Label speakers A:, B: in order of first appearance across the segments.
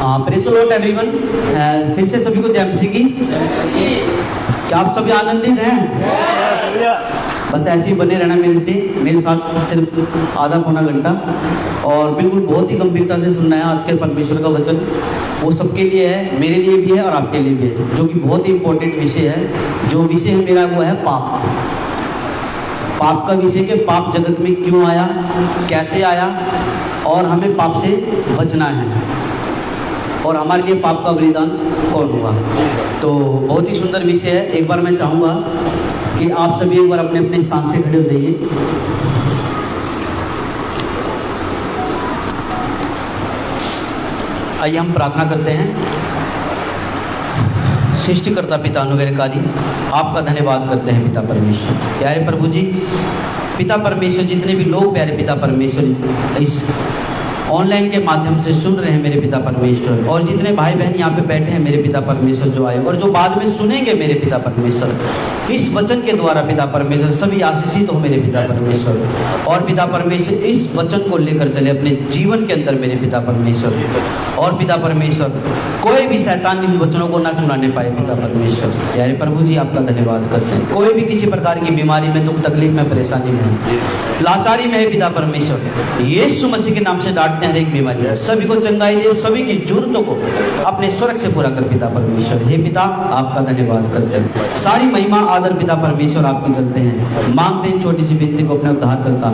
A: Praise the Lord everyone. फिर से सभी को जय मसीह की। क्या आप सभी आनंदित हैं? बस ऐसे ही बने रहना मेरे साथ सिर्फ आधा पौना घंटा, और बिल्कुल बहुत ही गंभीरता से सुनना है आज के परमेश्वर का वचन। वो सबके लिए है, मेरे लिए भी है और आपके लिए भी है, जो कि बहुत ही इम्पोर्टेंट विषय है। जो विषय है मेरा वो है पाप। पाप का विषय कि पाप जगत में क्यों आया, कैसे आया, और हमें पाप से बचना है, और हमारे लिए पाप का बलिदान कौन हुआ। तो बहुत ही सुंदर विषय है। एक बार मैं चाहूँगा कि आप सभी एक बार अपने अपने स्थान से खड़े हो जाइए। आइए हम प्रार्थना करते हैं। सृष्टिकर्ता पिता अनुग्रहकारी, आपका धन्यवाद करते हैं पिता परमेश्वर। प्यारे प्रभु जी, पिता परमेश्वर, जितने भी लोग प्यारे पिता परमेश्वर इस ऑनलाइन के माध्यम से सुन रहे हैं मेरे पिता परमेश्वर, और जितने भाई बहन यहाँ पे बैठे हैं मेरे पिता परमेश्वर जो आए और जो बाद में सुनेंगे मेरे पिता परमेश्वर, इस वचन के द्वारा पिता परमेश्वर सभी आशीषित हो मेरे पिता परमेश्वर। और पिता परमेश्वर इस वचन को लेकर चले अपने जीवन के अंदर मेरे पिता परमेश्वर। और पिता परमेश्वर कोई भी शैतान इन वचनों को ना चुराने पाए पिता परमेश्वर। प्यारे प्रभु जी, आपका धन्यवाद करते हैं। कोई भी किसी प्रकार की बीमारी में, दुख तकलीफ में, परेशानी में, लाचारी में है पिता परमेश्वर, यीशु मसीह के नाम से डांटते हैं हर एक बीमारी, सभी को चंगाई दे, सभी की जरूरतों को अपने स्वर्ग से पूरा कर पिता परमेश्वर। हे पिता, आपका धन्यवाद करते हैं। सारी महिमा आदर पिता परमेश्वर आपकी करते हैं। मांगते हैं छोटी सी बेनती को अपने उद्धार करता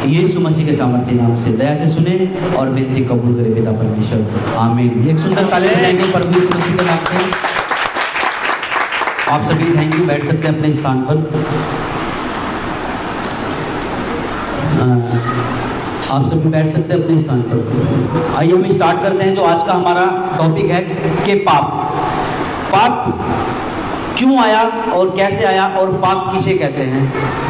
A: यीशु मसीह के सामर्थ्य नाम से दया से सुने और बेनती कबूल करे पिता परमेश्वर। आमीन। एक सुंदर तालियां देंगे प्रभु यीशु मसीह के नाम से। आप सभी थैंक यू, बैठ सकते हैं अपने स्थान पर। आप सभी बैठ सकते हैं अपने स्थान पर। आइए हम स्टार्ट करते हैं। जो आज का हमारा टॉपिक है कि पाप क्यों आया और कैसे आया और पाप किसे कहते हैं।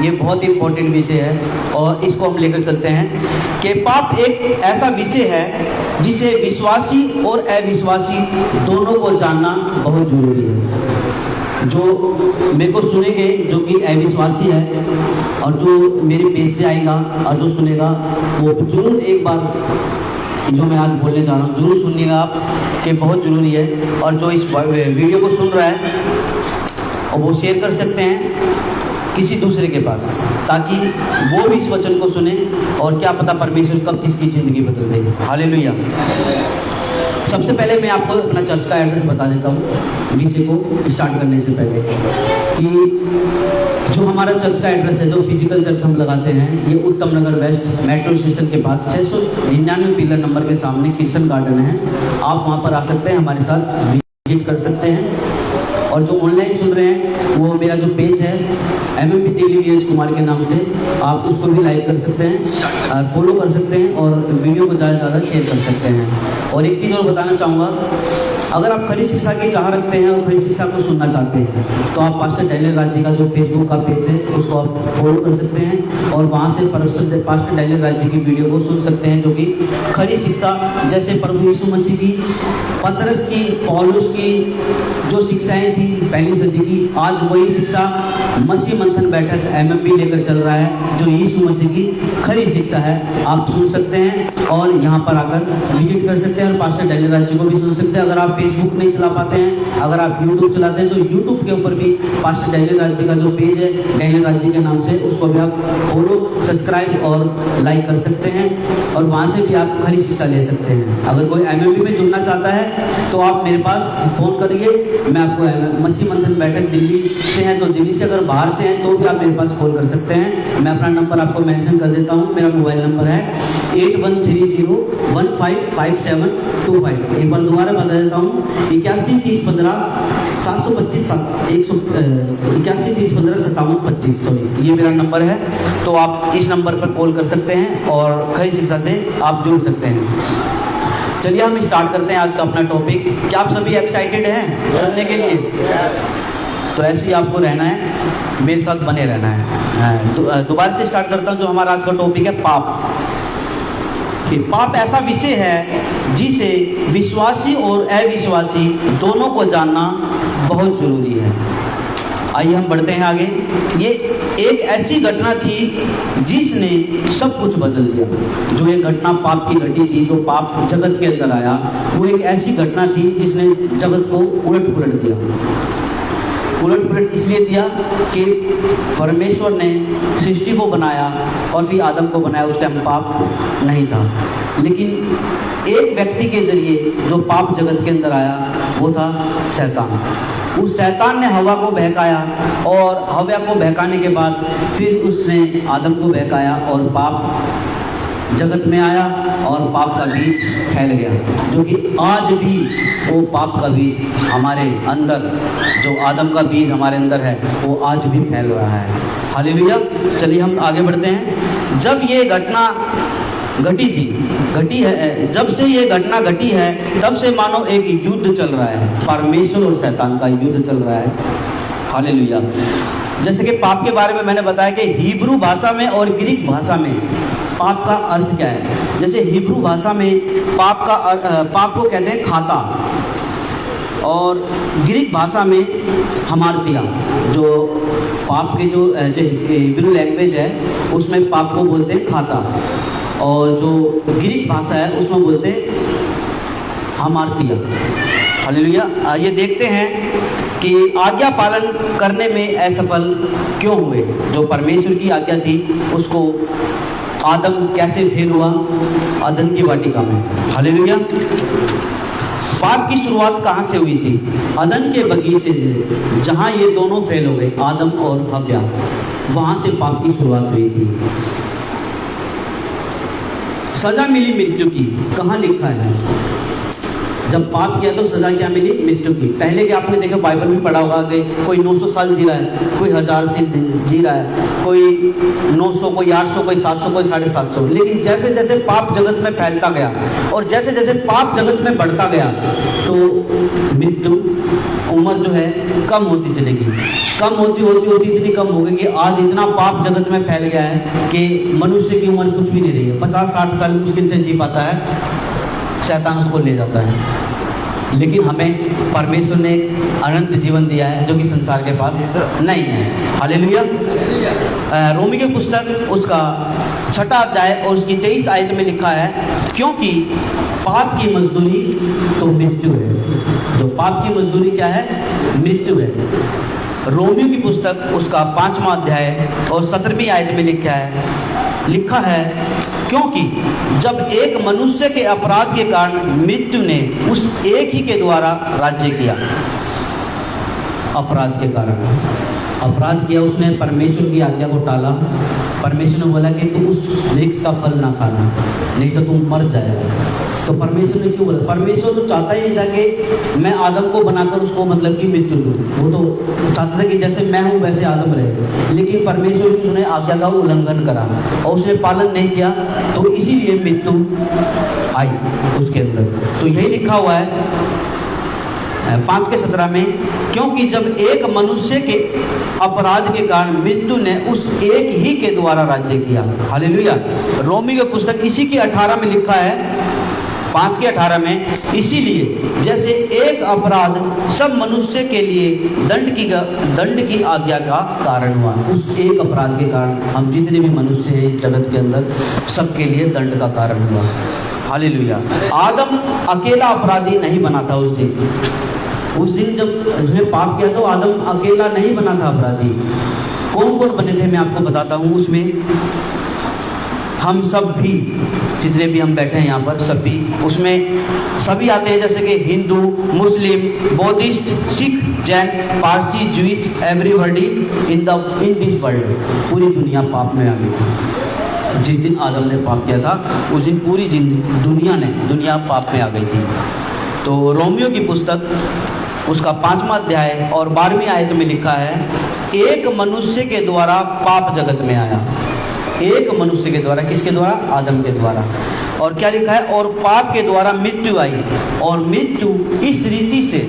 A: ये बहुत ही इंपॉर्टेंट विषय है और इसको हम लेकर चलते हैं कि पाप एक ऐसा विषय है जिसे विश्वासी और अविश्वासी दोनों को जानना बहुत जरूरी है। जो मेरे को सुनेंगे, जो कि अविश्वासी है, और जो मेरे पेज से आएगा और जो सुनेगा वो जरूर एक बार जो मैं आज बोलने जा रहा हूँ जरूर सुनिएगा आप, कि बहुत ज़रूरी है। और जो इस वीडियो को सुन रहा है और वो शेयर कर सकते हैं किसी दूसरे के पास, ताकि वो भी इस वचन को सुने और क्या पता परमेश्वर कब किसकी ज़िंदगी बदल दे। हालेलुया। सबसे पहले मैं आपको अपना चर्च का एड्रेस बता देता हूँ विषय को स्टार्ट करने से पहले, कि जो हमारा चर्च का एड्रेस है, जो फिजिकल चर्च हम लगाते हैं, ये उत्तम नगर वेस्ट मेट्रो स्टेशन के पास 699 पिलर नंबर के सामने किशन गार्डन है। आप वहाँ पर आ सकते हैं, हमारे साथ विजिट कर सकते हैं। और जो ऑनलाइन सुन रहे हैं वो मेरा जो पेज है MMP तेली वीएच कुमार के नाम से, आप उसको भी लाइक कर सकते हैं, फॉलो कर सकते हैं और वीडियो को ज़्यादा से ज़्यादा शेयर कर सकते हैं। और एक चीज़ और बताना चाहूँगा, अगर आप खरी शिक्षा की चाह रखते हैं और खरी शिक्षा को सुनना चाहते हैं तो आप पास्टर डैनियल राज जी का जो फेसबुक का पेज है उसको आप फॉलो कर सकते हैं और वहाँ से पास्टर डैनियल राज जी की वीडियो को सुन सकते हैं, जो कि खरी शिक्षा, जैसे प्रभु यीशु मसीह की, पतरस की, पौलुस की जो शिक्षाएं थी पहली सदी की, आज वही शिक्षा मसीह मंथन बैठक MMP लेकर चल रहा है, जो यीशु मसीह की खरी शिक्षा है। आप सुन सकते हैं और यहाँ पर आकर विजिट कर सकते हैं और पास्टर डैनियल राज जी को भी सुन सकते हैं। अगर आप फेसबुक नहीं चला पाते हैं, अगर आप यूट्यूब चलाते हैं, तो यूट्यूब के ऊपर भी पास्टर डैनियल राज जी का जो पेज है डैनियल राज जी के नाम से, उसको भी आप फॉलो, सब्सक्राइब और लाइक कर सकते हैं और वहाँ से भी आप खरी शिक्षा ले सकते हैं। अगर कोई MMP में जुड़ना चाहता है तो आप मेरे पास फ़ोन करिए, मैं आपको मसीह मंथन बैठक दिल्ली से है तो दिल्ली से, अगर बाहर से हैं तो भी आप मेरे पास कॉल कर सकते हैं। मैं अपना नंबर आपको मेंशन कर देता हूँ। मेरा मोबाइल नंबर है 8130155725। एक बार दोबारा बता देता हूँ, 8130155725। सॉरी, ये मेरा नंबर है। तो आप इस नंबर पर कॉल कर सकते हैं और खरी शिक्षा से आप जुड़ सकते हैं। चलिए हम स्टार्ट करते हैं आज का अपना टॉपिक। क्या आप सभी एक्साइटेड हैं सुनने के लिए? तो ऐसे ही आपको रहना है, मेरे साथ बने रहना है। दोबारा से स्टार्ट करता हूँ। जो हमारा आज का टॉपिक है पाप। पाप ऐसा विषय है जिसे विश्वासी और अविश्वासी दोनों को जानना बहुत जरूरी है। आइए हम बढ़ते हैं आगे। ये एक ऐसी घटना थी जिसने सब कुछ बदल दिया। जो ये घटना पाप की घटी थी, जो पाप जगत के अंदर आया, वो एक ऐसी घटना थी जिसने जगत को उलट पुलट दिया। उलट पुलट इसलिए दिया कि परमेश्वर ने सृष्टि को बनाया और फिर आदम को बनाया, उस टाइम पाप नहीं था। लेकिन एक व्यक्ति के जरिए जो पाप जगत के अंदर आया वो था शैतान। उस शैतान ने हवा को बहकाया और हवा को बहकाने के बाद फिर उसने आदम को बहकाया और पाप जगत में आया और पाप का बीज फैल गया, जो कि आज भी वो पाप का बीज हमारे अंदर, जो आदम का बीज हमारे अंदर है, वो आज भी फैल रहा है। हालेलुया। चलिए हम आगे बढ़ते हैं। जब ये घटना घटी है, जब से ये घटना घटी है, तब से मानो एक युद्ध चल रहा है, परमेश्वर और शैतान का युद्ध चल रहा है। हालेलुया। जैसे कि पाप के बारे में मैंने बताया कि हिब्रू भाषा में और ग्रीक भाषा में पाप का अर्थ क्या है। जैसे हिब्रू भाषा में पाप को कहते हैं खाता, और ग्रीक भाषा में हमार्तिया। जो पाप के जो हिब्रू लैंग्वेज है उसमें पाप को बोलते हैं खाता, और जो ग्रीक भाषा है उसमें बोलते हैं हमार्तिया। हालेलुया। ये देखते हैं कि आज्ञा पालन करने में असफल क्यों हुए। जो परमेश्वर की आज्ञा थी उसको आदम कैसे फेल हुआ अदन की वाटिका में। हालेलुया। पाप की शुरुआत कहाँ से हुई थी? अदन के बगीचे से, जहाँ ये दोनों फेल हो गए, आदम और हव्वा, वहाँ से पाप की शुरुआत हुई थी। सजा मिली मृत्यु की, कहाँ लिखा है? जब पाप किया तो सजा क्या मिली? मृत्यु की। पहले के आपने देखा, बाइबल में पढ़ा होगा कि कोई 900 साल जी रहा है, कोई 1000 साल जी रहा है, कोई 900, कोई 800, कोई 700, कोई 750। लेकिन जैसे जैसे पाप जगत में फैलता गया और जैसे जैसे पाप जगत में बढ़ता गया तो मृत्यु उम्र जो है कम होती चलेगी। कम होती इतनी कम हो गई कि आज इतना पाप जगत में फैल गया है कि मनुष्य की उम्र कुछ भी नहीं रही है। 50-60 साल मुश्किल से जी पाता है, शैतान उसको ले जाता है। लेकिन हमें परमेश्वर ने अनंत जीवन दिया है जो कि संसार के पास नहीं है। हालेलुया। रोमी की पुस्तक उसका 6वां अध्याय और उसकी 23 आयत में लिखा है, क्योंकि पाप की मजदूरी तो मृत्यु है। जो पाप की मजदूरी क्या है? मृत्यु है। रोमियो की पुस्तक उसका 5वां अध्याय और 17वीं आयत में लिखा है, क्योंकि जब एक मनुष्य के अपराध के कारण मृत्यु ने उस एक ही के द्वारा राज्य किया। अपराध के कारण अपराध किया उसने, परमेश्वर की आज्ञा को टाला। परमेश्वर ने बोला कि तुम उस वृक्ष का फल ना खाना, नहीं तो तुम मर जाएगा। तो परमेश्वर ने क्यों बोला? परमेश्वर तो चाहता ही नहीं था कि मैं आदम को बनाकर उसको मतलब कि मृत्यु दूँ। वो तो चाहता था कि जैसे मैं हूँ वैसे आदम रहे। लेकिन परमेश्वर ने उसने आज्ञा का उल्लंघन करा और उसने पालन नहीं किया, तो इसीलिए मृत्यु आई उसके अंदर। तो यही लिखा हुआ है 5:17 में, क्योंकि जब एक मनुष्य के अपराध के कारण मृत्यु ने उस एक ही के द्वारा राज्य किया। हालेलुया। रोमी की पुस्तक इसी के 18 में लिखा है, 5:18 में, इसीलिए जैसे एक अपराध सब मनुष्य के लिए दंड की आज्ञा का कारण हुआ। उस एक अपराध के कारण हम जितने भी मनुष्य हैं इस जगत के अंदर, सबके लिए दंड का कारण हुआ। हालेलुया। आदम अकेला अपराधी नहीं बना था उस दिन जब उसने पाप किया तो आदम अकेला नहीं बना था अपराधी। कौन कौन बने थे मैं आपको बताता हूँ। उसमें हम सब भी, जितने भी हम बैठे हैं यहाँ पर, उसमें सभी आते हैं, जैसे कि Hindu, Muslim, Buddhist, Sikh, Jain, Parsi, Jewish, everybody in this world. पूरी दुनिया पाप में आ गई थी। जिस दिन आदम ने पाप किया था उस दिन पूरी दुनिया पाप में आ गई थी। तो रोमियो की पुस्तक उसका 5वां अध्याय और 12वीं आयत में लिखा है, एक मनुष्य के द्वारा पाप जगत में आया। एक मनुष्य के द्वारा, किसके द्वारा? आदम के द्वारा। और क्या लिखा है? और पाप के द्वारा मृत्यु आई, और मृत्यु इस रीति से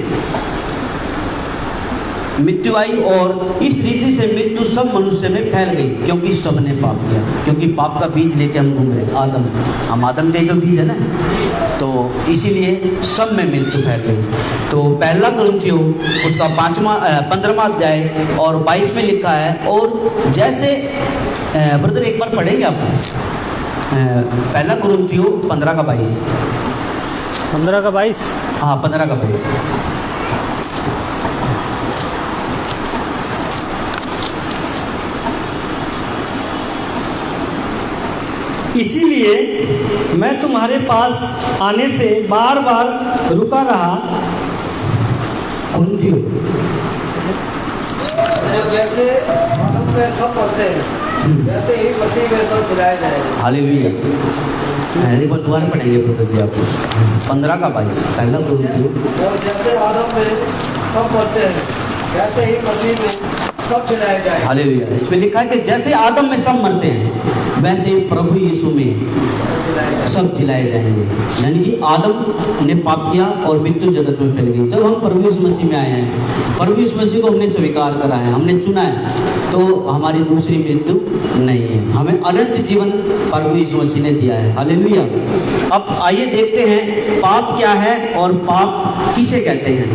A: मृत्यु आई और इस रीति से मृत्यु सब मनुष्य में फैल गई, क्योंकि सबने पाप किया। क्योंकि पाप का बीज लेके हम घूम रहे, आदम, हम आदम के तो बीज है ना, तो इसीलिए सब में मृत्यु फैल गई। तो पहला कुरिन्थियों उसका 15वां अध्याय और 22 में लिखा है, और जैसे ब्रदर एक बार पढ़ेंगे आप पहला कुरिन्थियों 15 का 22।
B: 15 का 22।
A: हाँ 15 का 22।
B: इसीलिए मैं तुम्हारे पास आने से बार बार रुका रहा।
A: कुरिन्थियों
C: जैसे आदम में सब मरते हैं, वैसे ही मसीह में सब बुलाए जाएंगे।
A: हालेलुया। एक बार दोबारा पढ़ेंगे ब्रदर जी आप 15 का 22 पहला कुरिन्थियों।
C: और जैसे आदम में सब मरते हैं, वैसे ही मसीह में सब जिलाए जाएंगे।
A: हालेलुया। इसमें लिखा है कि जैसे आदम में सब मरते हैं, वैसे ही प्रभु यीशु में सब जिलाए जाएंगे। यानी कि आदम ने पाप किया और मृत्यु जगत में फैल गई। जब हम प्रभु यीशु मसीह में आए हैं, प्रभु यीशु मसीह को हमने स्वीकार करा है, हमने चुना है, तो हमारी दूसरी मृत्यु नहीं है। हमें अनंत जीवन प्रभु यीशु मसीह ने दिया है। हालेलुया। अब आइए देखते हैं पाप क्या है और पाप किसे कहते हैं।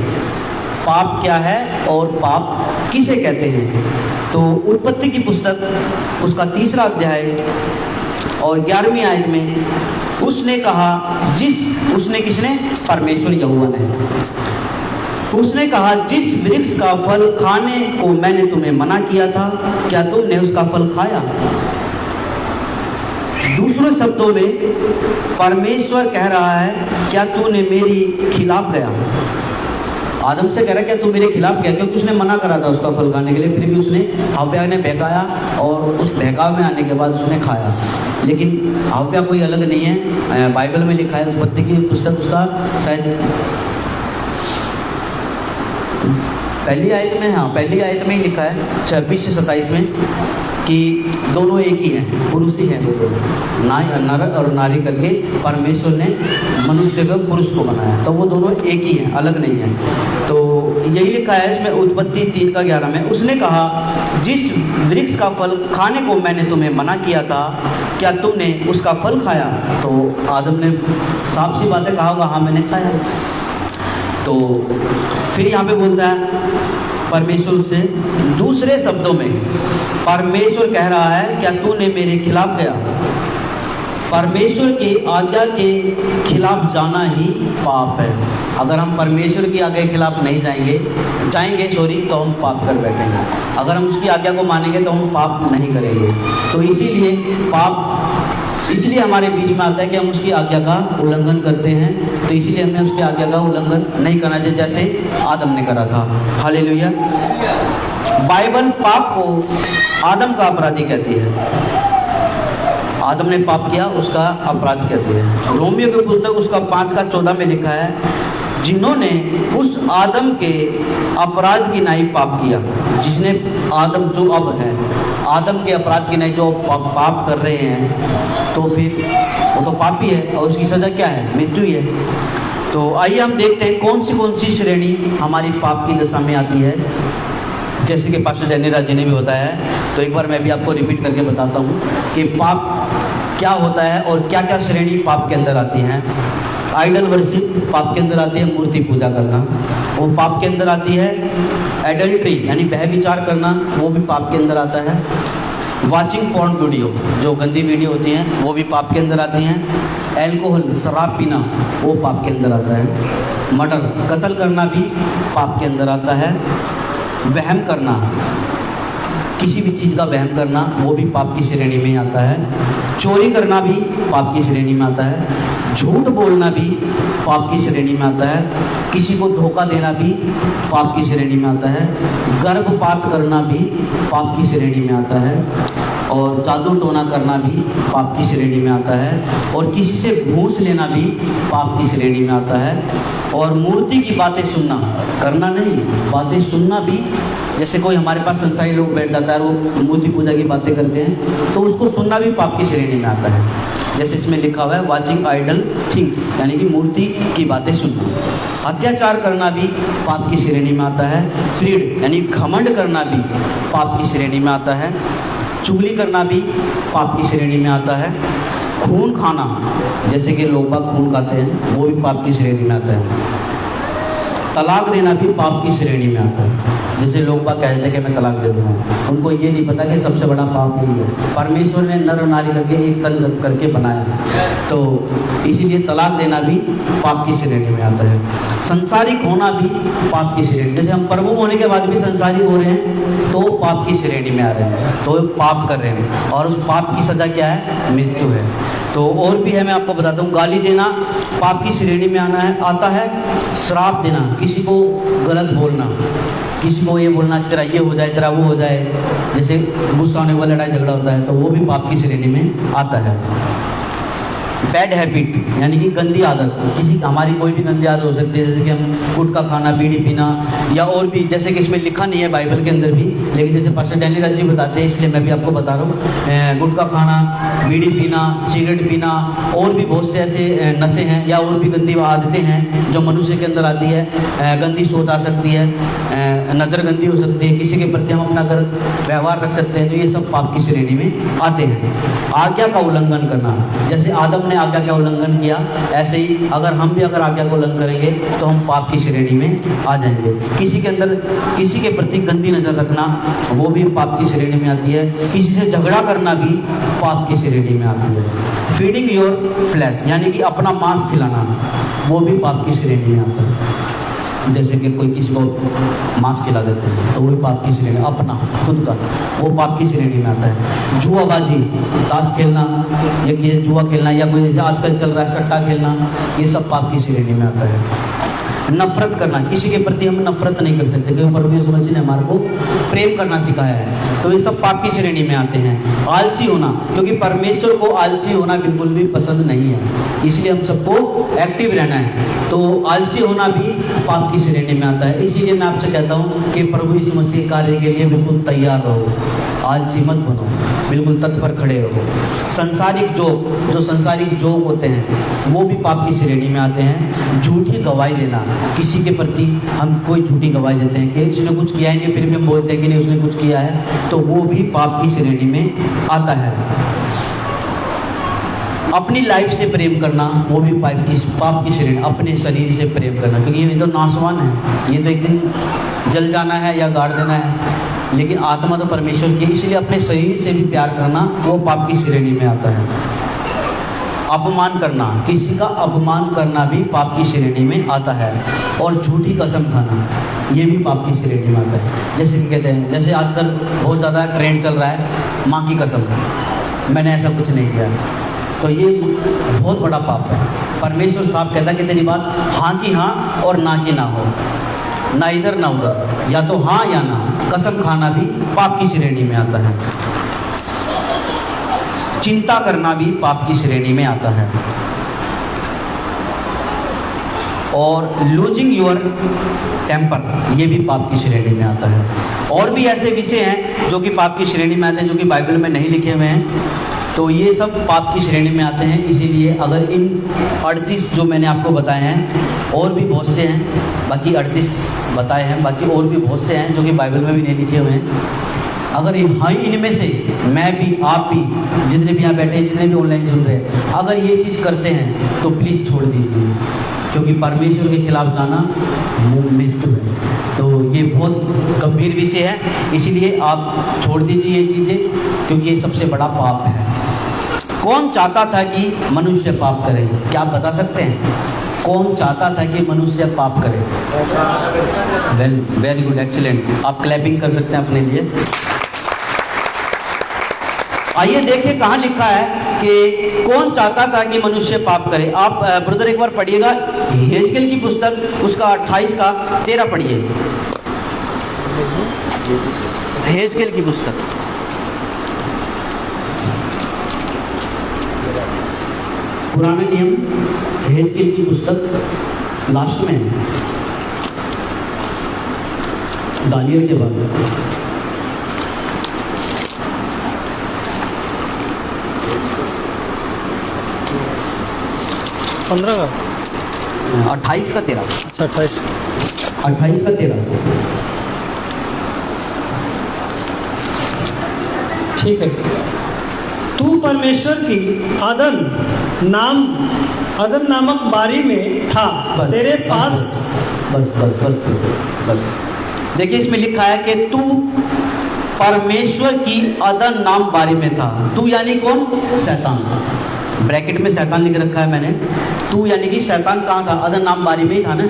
A: पाप क्या है और पाप किसे कहते हैं। तो उत्पत्ति की पुस्तक उसका 3रा अध्याय और 11वीं आयत में उसने कहा, किसने? परमेश्वर यहोवा ने। उसने कहा, जिस वृक्ष का फल खाने को मैंने तुम्हें मना किया था, क्या तुमने उसका फल खाया? दूसरे शब्दों में परमेश्वर कह रहा है, क्या तूने मेरी खिलाफ गया? आदम से कह रहा है क्या तू मेरे खिलाफ गया, क्योंकि उसने मना करा था उसका फल खाने के लिए। फिर भी उसने हव्या ने बहकाया और उस बहकाव में आने के बाद उसने खाया। लेकिन हव्या कोई अलग नहीं है, बाइबल में लिखा है उत्पत्ति की पुस्तक उसका शायद पहली आयत में ही लिखा है 26 से 27 में कि दोनों एक ही हैं, पुरुष ही हैं वो दोनों। नर और नारी करके परमेश्वर ने मनुष्य को पुरुष को बनाया, तो वो दोनों एक ही हैं, अलग नहीं हैं। तो यही लिखा है इसमें उत्पत्ति 3 का 11 में। उसने कहा, जिस वृक्ष का फल खाने को मैंने तुम्हें मना किया था, क्या तुमने उसका फल खाया? तो आदम ने साफ सी बातें कहा होगा, हाँ मैंने खाया। तो फिर यहाँ पे बोलता है परमेश्वर से, दूसरे शब्दों में परमेश्वर कह रहा है, क्या तूने मेरे खिलाफ गया? परमेश्वर की आज्ञा के खिलाफ जाना ही पाप है। अगर हम परमेश्वर की आज्ञा के खिलाफ नहीं जाएंगे तो हम पाप कर बैठेंगे। अगर हम उसकी आज्ञा को मानेंगे तो हम पाप नहीं करेंगे। तो इसीलिए पाप इसलिए हमारे बीच में आता है कि हम उसकी आज्ञा का उल्लंघन करते हैं। तो इसीलिए हमें उसकी आज्ञा का उल्लंघन नहीं करना चाहिए, जैसे आदम ने करा था। हालेलुया। बाइबल पाप को आदम का अपराधी कहती है। आदम ने पाप किया, उसका अपराध कहती है। रोमियो की पुस्तक उसका 5 का 14 में लिखा है, जिन्होंने उस आदम के अपराध की नाई पाप किया, जिसने आदम जो अब है, आदम के अपराध की नाई जो पाप कर रहे हैं, तो फिर वो तो पापी है और उसकी सज़ा क्या है? मृत्यु ही है। तो आइए हम देखते हैं कौन सी श्रेणी हमारी पाप की दशा में आती है। जैसे कि पास्टर जैनीराज जी ने भी बताया है, तो एक बार मैं भी आपको रिपीट करके बताता हूँ कि पाप क्या होता है और क्या क्या श्रेणी पाप के अंदर आती हैं। आइडल वर्शिप पाप के अंदर आती है, मूर्ति पूजा करना वो पाप के अंदर आती है। एडल्ट्री यानी व्यभिचार करना वो भी पाप के अंदर आता है। वाचिंग पॉर्न वीडियो, जो गंदी वीडियो होती हैं, वो भी पाप के अंदर आती हैं। एल्कोहल, शराब पीना, वो पाप के अंदर आता है। मर्डर, कत्ल करना भी पाप के अंदर आता है। वहम करना, किसी भी चीज़ का वहम करना, वो भी पाप की श्रेणी में आता है। चोरी करना भी पाप की श्रेणी में आता है। झूठ बोलना भी पाप की श्रेणी में आता है। किसी को धोखा देना भी पाप की श्रेणी में आता है। गर्भपात करना भी पाप की श्रेणी में आता है। और जादू टोना करना भी पाप की श्रेणी में आता है। और किसी से घूस लेना भी पाप की श्रेणी में आता है। और मूर्ति की बातें सुनना, करना नहीं, बातें सुनना भी, जैसे कोई हमारे पास संसारी लोग बैठ जाता है, वो मूर्ति पूजा की बातें करते हैं, तो उसको सुनना भी पाप की श्रेणी में आता है। जैसे इसमें लिखा हुआ है वाचिंग आइडल थिंग्स, यानी कि मूर्ति की बातें सुनना। अत्याचार करना भी पाप की श्रेणी में आता है। प्रीड यानी घमंड करना भी पाप की श्रेणी में आता है। चुगली करना भी पाप की श्रेणी में आता है। खून खाना, जैसे कि लोग बाग खून खाते हैं, वो भी पाप की श्रेणी में आता है। तलाक देना भी पाप की श्रेणी में आता है। जैसे लोग बाग कहते हैं कि मैं तलाक दे दूँगा, उनको ये नहीं पता कि सबसे बड़ा पाप यही है। परमेश्वर ने नर और नारी करके एक तन करके बनाया, तो इसीलिए तलाक देना भी पाप की श्रेणी में आता है। संसारिक होना भी पाप की श्रेणी, जैसे हम प्रभु होने के बाद भी संसारिक हो रहे हैं तो पाप की श्रेणी में आ रहे हैं, तो पाप कर रहे हैं, और उस पाप की सज़ा क्या है? मृत्यु है। तो और भी है, मैं आपको बताता हूँ। गाली देना पाप की श्रेणी में आता है। श्राप देना, किसी को गलत बोलना, किसी को ये बोलना तेरा ये हो जाए, तेरा वो हो जाए, जैसे गुस्सा होने वाला लड़ाई झगड़ा होता है, तो वो भी पाप की श्रेणी में आता है। बैड हैबिट यानी कि गंदी आदत, किसी हमारी कोई भी गंदी आदत हो सकती है, जैसे कि हम गुटखा खाना, बीड़ी पीना, या और भी, जैसे कि इसमें लिखा नहीं है बाइबल के अंदर भी, लेकिन जैसे पास्टर डैनियल राज जी बताते हैं, इसलिए मैं भी आपको बता रहा हूँ। गुटखा खाना, बीड़ी पीना, सिगरेट पीना, और भी बहुत से ऐसे नशे हैं या और भी गंदी आदतें हैं जो मनुष्य के अंदर आती है। गंदी सोच आ सकती है, नज़र गंदी हो सकती है, किसी के प्रति हम अपना गलत व्यवहार रख सकते हैं, तो ये सब पाप की श्रेणी में आते हैं। आज्ञा का उल्लंघन करना, जैसे आदम ने आज्ञा का उल्लंघन किया, ऐसे ही अगर हम भी अगर आज्ञा का उल्लंघन करेंगे तो हम पाप की श्रेणी में आ जाएंगे। किसी के अंदर किसी के प्रति गंदी नज़र रखना, वो भी पाप की श्रेणी में आती है। किसी से झगड़ा करना भी पाप की श्रेणी में आती है। फीडिंग योर फ्लैश यानी कि अपना मांस खिलाना, वो भी पाप की श्रेणी में आता है। जैसे कि कोई किसी को मांस खिला देते हैं तो वो भी पाप की श्रेणी, अपना खुद का, वो पाप की श्रेणी में आता है। जुआबाजी, ताश खेलना, ये जुआ खेलना, या कोई जैसे आजकल चल रहा है सट्टा खेलना, ये सब पाप की श्रेणी में आता है। नफरत करना, किसी के प्रति हम नफरत नहीं कर सकते, क्योंकि प्रभु यीशु मसीह ने हमारे को प्रेम करना सिखाया है, तो ये सब पाप की श्रेणी में आते हैं। आलसी होना, क्योंकि परमेश्वर को आलसी होना बिल्कुल भी पसंद नहीं है, इसलिए हम सबको एक्टिव रहना है, तो आलसी होना भी पाप की श्रेणी में आता है। इसीलिए मैं आपसे कहता हूँ कि प्रभु यीशु मसीह कार्य के लिए बिल्कुल तैयार रहो, आलसी मत बनो, बिल्कुल तत्पर खड़े रहो। संसारिक जो संसारिक जोक होते हैं वो भी पाप की श्रेणी में आते हैं। झूठी गवाही देना, किसी के प्रति हम कोई झूठी गवाही देते हैं कि उसने कुछ किया ही नहीं, फिर भी हम बोलते हैं कि नहीं उसने कुछ किया है, तो वो भी पाप की श्रेणी में आता है। अपनी लाइफ से प्रेम करना, वो भी पाप की श्रेणी। अपने शरीर से प्रेम करना, क्योंकि ये तो नाशवान है, ये तो एक दिन जल जाना है या गाड़ देना है, लेकिन आत्मा तो परमेश्वर की, इसलिए अपने शरीर से भी प्यार करना वो पाप की श्रेणी में आता है। अपमान करना, किसी का अपमान करना भी पाप की श्रेणी में आता है। और झूठी कसम खाना, ये भी पाप की श्रेणी में आता है। जैसे कि कहते हैं, जैसे आजकल बहुत ज़्यादा ट्रेंड चल रहा है, माँ की कसम, मैंने ऐसा कुछ नहीं किया, तो ये बहुत बड़ा पाप है। परमेश्वर साफ कहता है कि तेरी बात हाँ की हाँ और ना की ना हो, ना इधर ना उधर, या तो हाँ या ना। कसम खाना भी पाप की श्रेणी में आता है। चिंता करना भी पाप की श्रेणी में आता है। और लूजिंग योर टेम्पर, ये भी पाप की श्रेणी में आता है। और भी ऐसे विषय हैं जो कि पाप की श्रेणी में आते हैं, जो कि बाइबल में नहीं लिखे हुए हैं, तो ये सब पाप की श्रेणी में आते हैं। इसीलिए अगर इन 38 जो मैंने आपको बताए हैं, और भी बहुत से हैं, बाकी 38 बताए हैं, बाकी और भी बहुत से हैं जो कि बाइबल में भी नहीं लिखे हुए हैं। अगर इनमें से मैं भी, आप भी, जितने भी यहाँ बैठे हैं, जितने भी ऑनलाइन सुन रहे हैं, अगर ये चीज़ करते हैं तो प्लीज़ छोड़ दीजिए, क्योंकि परमेश्वर के खिलाफ जाना मृत्यु है। तो ये बहुत गंभीर विषय है, इसीलिए आप छोड़ दीजिए ये चीज़ें, क्योंकि ये सबसे बड़ा पाप है। कौन चाहता था कि मनुष्य पाप करे? क्या आप बता सकते हैं कौन चाहता था कि मनुष्य पाप करे? Very good, excellent. आप क्लैपिंग कर सकते हैं अपने लिए। आइए देखिए कहाँ लिखा है कि कौन चाहता था कि मनुष्य पाप करे। आप ब्रदर एक बार पढ़िएगा, हेजकेल की पुस्तक उसका 28 का 13 पढ़िए। हेजकेल की पुस्तक पुराने नियम, हेजकेल की पुस्तक लास्ट में, दानियल के बाद।
B: 15 का
A: 28 का 13,
B: अच्छा 28
A: 28 का 13।
B: ठीक है। तू परमेश्वर की अदन नामक बारी में था,
A: बस,
B: तेरे पास
A: बस। देखिए इसमें लिखा है कि तू परमेश्वर की अदन नाम बारी में था। तू यानी कौन? शैतान। ब्रैकेट में शैतान लिख रखा है मैंने। तू यानी कि शैतान कहाँ था? अदन नाम बारी में ही था ना,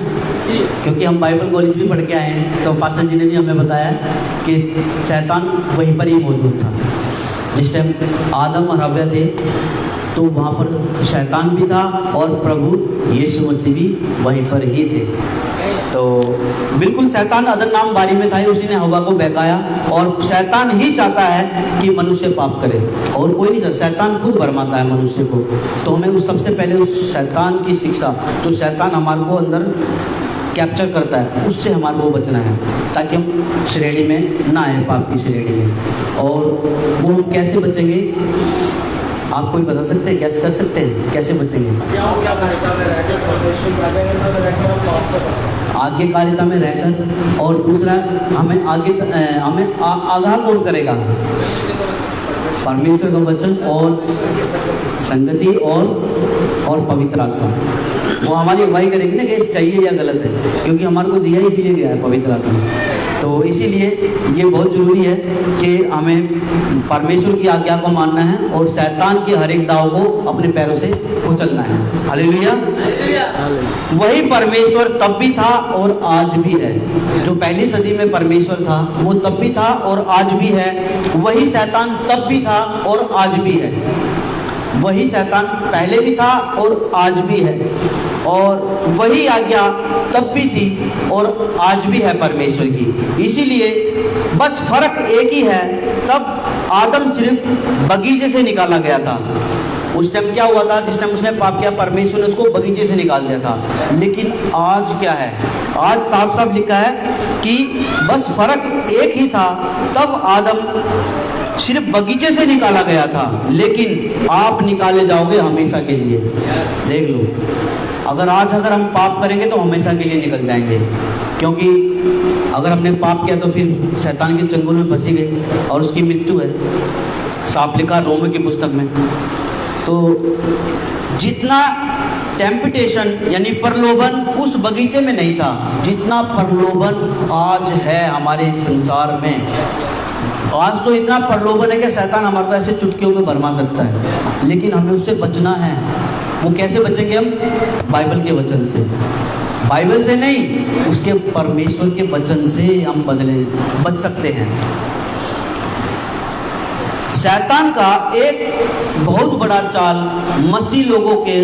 A: क्योंकि हम बाइबल कॉलेज भी पढ़ के आए हैं, तो पास्टर जी ने भी हमें बताया कि शैतान वहीं पर ही मौजूद था। जिस टाइम आदम और हव्वा थे तो वहाँ पर शैतान भी था और प्रभु यीशु मसीह भी वहीं पर ही थे। तो बिल्कुल शैतान अदन नाम बारी में था, उसी ने हवा को बहकाया, और शैतान ही चाहता है कि मनुष्य पाप करे, और कोई नहीं चाहता। शैतान खुद भरमाता है मनुष्य को। तो हमें उस सबसे पहले उस शैतान की शिक्षा, जो शैतान हमारे को अंदर कैप्चर करता है, उससे हमारे को बचना है, ताकि हम श्रेणी में ना आए, पाप की श्रेणी में। और वो हम कैसे बचेंगे? आप कोई बता सकते हैं? कैसे कर सकते हैं? कैसे बचेंगे?
C: आज्ञाकारिता में रहकर, परमेश्वर की आज्ञाकारिता में रहकर हम पाप से बच सकते हैं।
A: आज्ञाकारिता में रहकर, और दूसरा हमें आगाह कौन करेगा? परमेश्वर का वचन और संगति और पवित्र आत्मा, वो हमारी अगुवाई करेगी ना कि चाहिए या गलत है, क्योंकि हमारे को दिया इसीलिए गया है पवित्र आत्मा। तो इसीलिए ये बहुत ज़रूरी है कि हमें परमेश्वर की आज्ञा को मानना है और शैतान के हर एक दाव को अपने पैरों से कुचलना है। हालेलुया। वही परमेश्वर तब भी था और आज भी है। जो पहली सदी में परमेश्वर था वो तब भी था और आज भी है। वही शैतान तब भी था और आज भी है। वही शैतान पहले भी था और आज भी है, और वही आज्ञा तब भी थी और आज भी है परमेश्वर की। इसीलिए बस फर्क एक ही है, तब आदम सिर्फ बगीचे से निकाला गया था। उस टाइम क्या हुआ था? जिस टाइम उसने पाप किया, परमेश्वर ने उसको बगीचे से निकाल दिया था। लेकिन आज क्या है? आज साफ साफ लिखा है कि बस फर्क एक ही था, तब आदम सिर्फ बगीचे से निकाला गया था, लेकिन आप निकाले जाओगे हमेशा के लिए। देख लो, अगर हम पाप करेंगे तो हमेशा के लिए निकल जाएंगे, क्योंकि अगर हमने पाप किया तो फिर शैतान के चंगुल में फंसी गए और उसकी मृत्यु है। साफ लिखा रोम की पुस्तक में। तो जितना टेम्पटेशन यानी प्रलोभन उस बगीचे में नहीं था, जितना प्रलोभन आज है हमारे संसार में। आज तो इतना प्रलोभन है कि शैतान हमारे को ऐसे चुटकियों में भरमा सकता है, लेकिन हमें उससे बचना है। वो कैसे बचेंगे हम? बाइबल के वचन से। बाइबल से नहीं, उसके परमेश्वर के वचन से हम बच सकते हैं। शैतान का एक बहुत बड़ा चाल मसीह लोगों के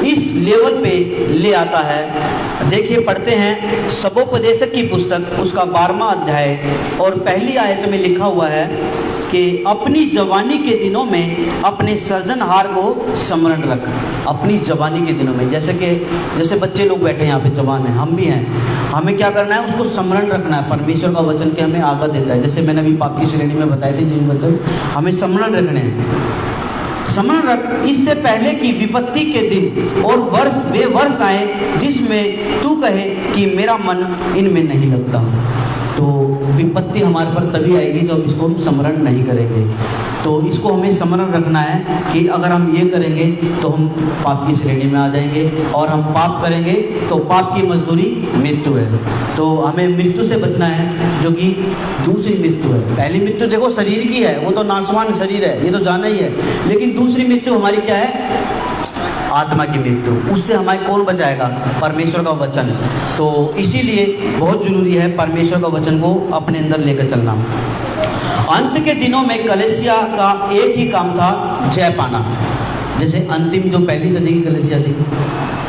A: इस लेवल पे ले आता है। देखिए, पढ़ते हैं सबोपदेशक की पुस्तक, उसका 12वां अध्याय और पहली आयत में लिखा हुआ है कि अपनी जवानी के दिनों में अपने सृजनहार को स्मरण रख। अपनी जवानी के दिनों में, जैसे बच्चे लोग बैठे हैं यहाँ पे, जवान हैं, हम भी हैं, हमें क्या करना है? उसको स्मरण रखना है। परमेश्वर का वचन के हमें आज्ञा देता है, जैसे मैंने अभी पाप की श्रेणी में बताए थे जिन वचन हमें स्मरण रखने हैं। स्मरण रख इससे पहले कि विपत्ति के दिन और वे वर्ष आए जिसमें तू कहे कि मेरा मन इनमें नहीं लगता। तो विपत्ति हमारे पर तभी आएगी जब इसको हम स्मरण नहीं करेंगे। तो इसको हमें स्मरण रखना है कि अगर हम ये करेंगे तो हम पाप की श्रेणी में आ जाएंगे, और हम पाप करेंगे तो पाप की मजदूरी मृत्यु है। तो हमें मृत्यु से बचना है, जो कि दूसरी मृत्यु है। पहली मृत्यु देखो शरीर की है, वो तो नाशवान शरीर है, ये तो जाना ही है। लेकिन दूसरी मृत्यु हमारी क्या है? आत्मा की मृत्यु। उससे हमारे कौन बचाएगा? परमेश्वर का वचन। तो इसीलिए बहुत जरूरी है परमेश्वर का वचन को अपने अंदर लेकर चलना। अंत के दिनों में कलीसिया का एक ही काम था, जय पाना। जैसे अंतिम जो पहली सदी की कलीसिया थी,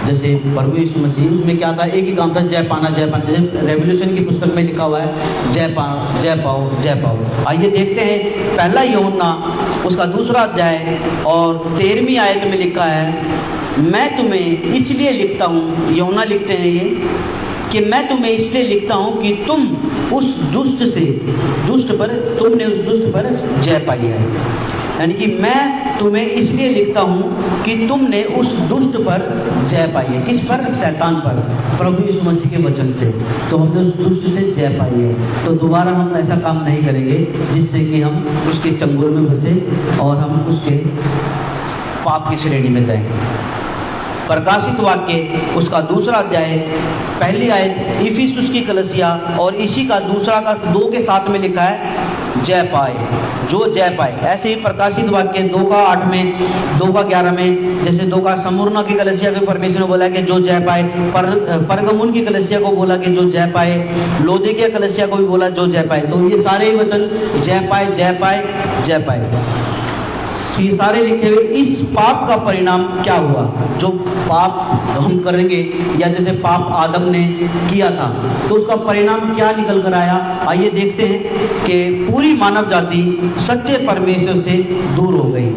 A: जैसे प्रभु यीशु मसीह, उसमें क्या था? एक ही काम था, जय पाना, जय पाना। जैसे रेवोल्यूशन की पुस्तक में लिखा हुआ है, जय पाओ, जय पाओ, जय पाओ। आइए देखते हैं पहला यूहन्ना उसका 2वां अध्याय और 13वीं आयत में लिखा है, मैं तुम्हें इसलिए लिखता हूँ, यूहन्ना लिखते हैं ये, कि मैं तुम्हें इसलिए लिखता हूँ कि तुमने उस दुष्ट पर जय पाई है। यानी कि मैं तुम्हें इसलिए लिखता हूँ कि तुमने उस दुष्ट पर जय पाई है। किस पर? शैतान पर, प्रभु यीशु मसीह के वचन से। तो हमने उस दुष्ट से जय पाई है। तो दोबारा हम ऐसा काम नहीं करेंगे जिससे कि हम उसके चंगुल में फंसे और हम उसके पाप की श्रेणी में जाएंगे। प्रकाशित वाक्य उसका दूसरा अध्याय पहली आयत इफिसुस की कलीसिया और इसी का दूसरा का 2 के 7 में लिखा है जय पाए, जो जय पाए। ऐसे ही प्रकाशित वाक्य 2 का 8 में, 2 का 11 में, जैसे 2 का समूर्ना की कलीसिया को परमेश्वर ने बोला कि जो जय पाए, परगमुन की कलीसिया को बोला कि जो जय पाए, लौदीकिया कलीसिया को भी बोला जो जय पाए। तो ये सारे ही वचन जय पाए जय पाए जय पाए, ये सारे लिखे हुए। इस पाप का परिणाम क्या हुआ? जो पाप हम करेंगे या जैसे पाप आदम ने किया था तो उसका परिणाम क्या निकल कर आया। आइए देखते हैं कि पूरी मानव जाति सच्चे परमेश्वर से दूर हो गई।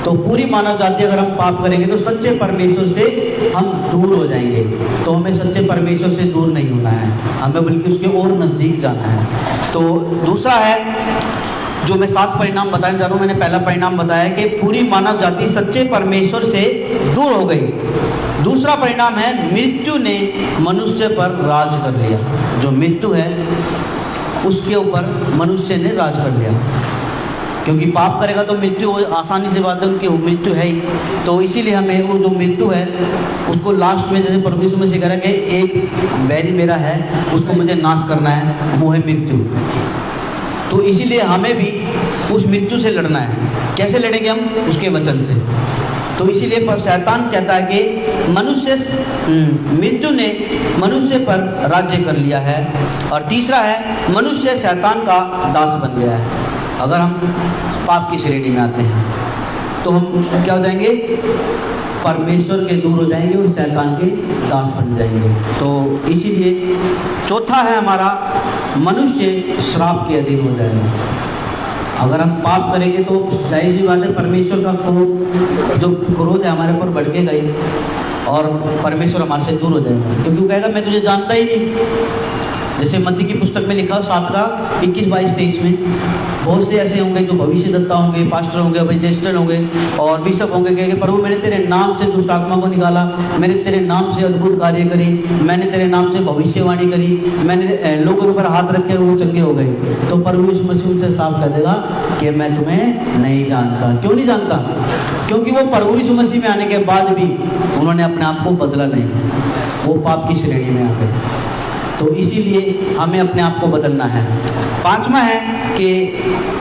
A: तो पूरी मानव जाति अगर हम पाप करेंगे तो सच्चे परमेश्वर से हम दूर हो जाएंगे। तो हमें सच्चे परमेश्वर से दूर नहीं होना है, हमें बल्कि उसके और नज़दीक जाना है। तो दूसरा है जो मैं 7 परिणाम बताने जा रहा हूँ। मैंने पहला परिणाम बताया कि पूरी मानव जाति सच्चे परमेश्वर से दूर हो गई। दूसरा परिणाम है मृत्यु ने मनुष्य पर राज कर लिया। जो मृत्यु है उसके ऊपर मनुष्य ने राज कर लिया, क्योंकि पाप करेगा तो मृत्यु आसानी से बात है, उनकी मृत्यु है ही। तो इसीलिए हमें वो जो मृत्यु है उसको लास्ट में, जैसे परमेश्वर में से कह रहा है कि एक बैरी मेरा है उसको मुझे नाश करना है, वो है मृत्यु। तो इसीलिए हमें भी उस मृत्यु से लड़ना है। कैसे लड़ेंगे हम? उसके वचन से। तो इसीलिए पर शैतान कहता है कि मृत्यु ने मनुष्य पर राज्य कर लिया है। और तीसरा है मनुष्य शैतान का दास बन गया है। अगर हम पाप की श्रेणी में आते हैं तो हम क्या हो जाएंगे? परमेश्वर के दूर हो जाएंगे और शैतान के दास बन जाएंगे। तो इसीलिए चौथा है हमारा, मनुष्य श्राप के अधीन हो जाएगा। अगर हम पाप करेंगे तो जाहिर सी बात है परमेश्वर का क्रोध, जो क्रोध है हमारे ऊपर भड़केगा ही और परमेश्वर हमारे से दूर हो जाएगा, क्योंकि वो कहेगा मैं तुझे जानता ही नहीं। जैसे मत्ती की पुस्तक में लिखा 7 का 21, 22, 23 में बहुत से ऐसे होंगे जो भविष्यद्वक्ता होंगे, पास्टर होंगे, एवेंजलिस्ट होंगे और बिशप होंगे, कहेंगे प्रभु मैंने तेरे नाम से दुष्ट आत्मा को निकाला, मैंने तेरे नाम से अद्भुत कार्य करी, मैंने तेरे नाम से भविष्यवाणी करी, मैंने लोगों के ऊपर हाथ रखे वो चंगे हो गए। तो प्रभु यीशु मसीह उनसे साफ कह देगा कि मैं तुम्हें नहीं जानता। क्यों नहीं जानता? क्योंकि वो प्रभु यीशु मसीह में आने के बाद भी उन्होंने अपने आप को बदला नहीं, वो पाप की श्रेणी में आ गए। तो इसीलिए हमें अपने आप को बदलना है। 5वां है कि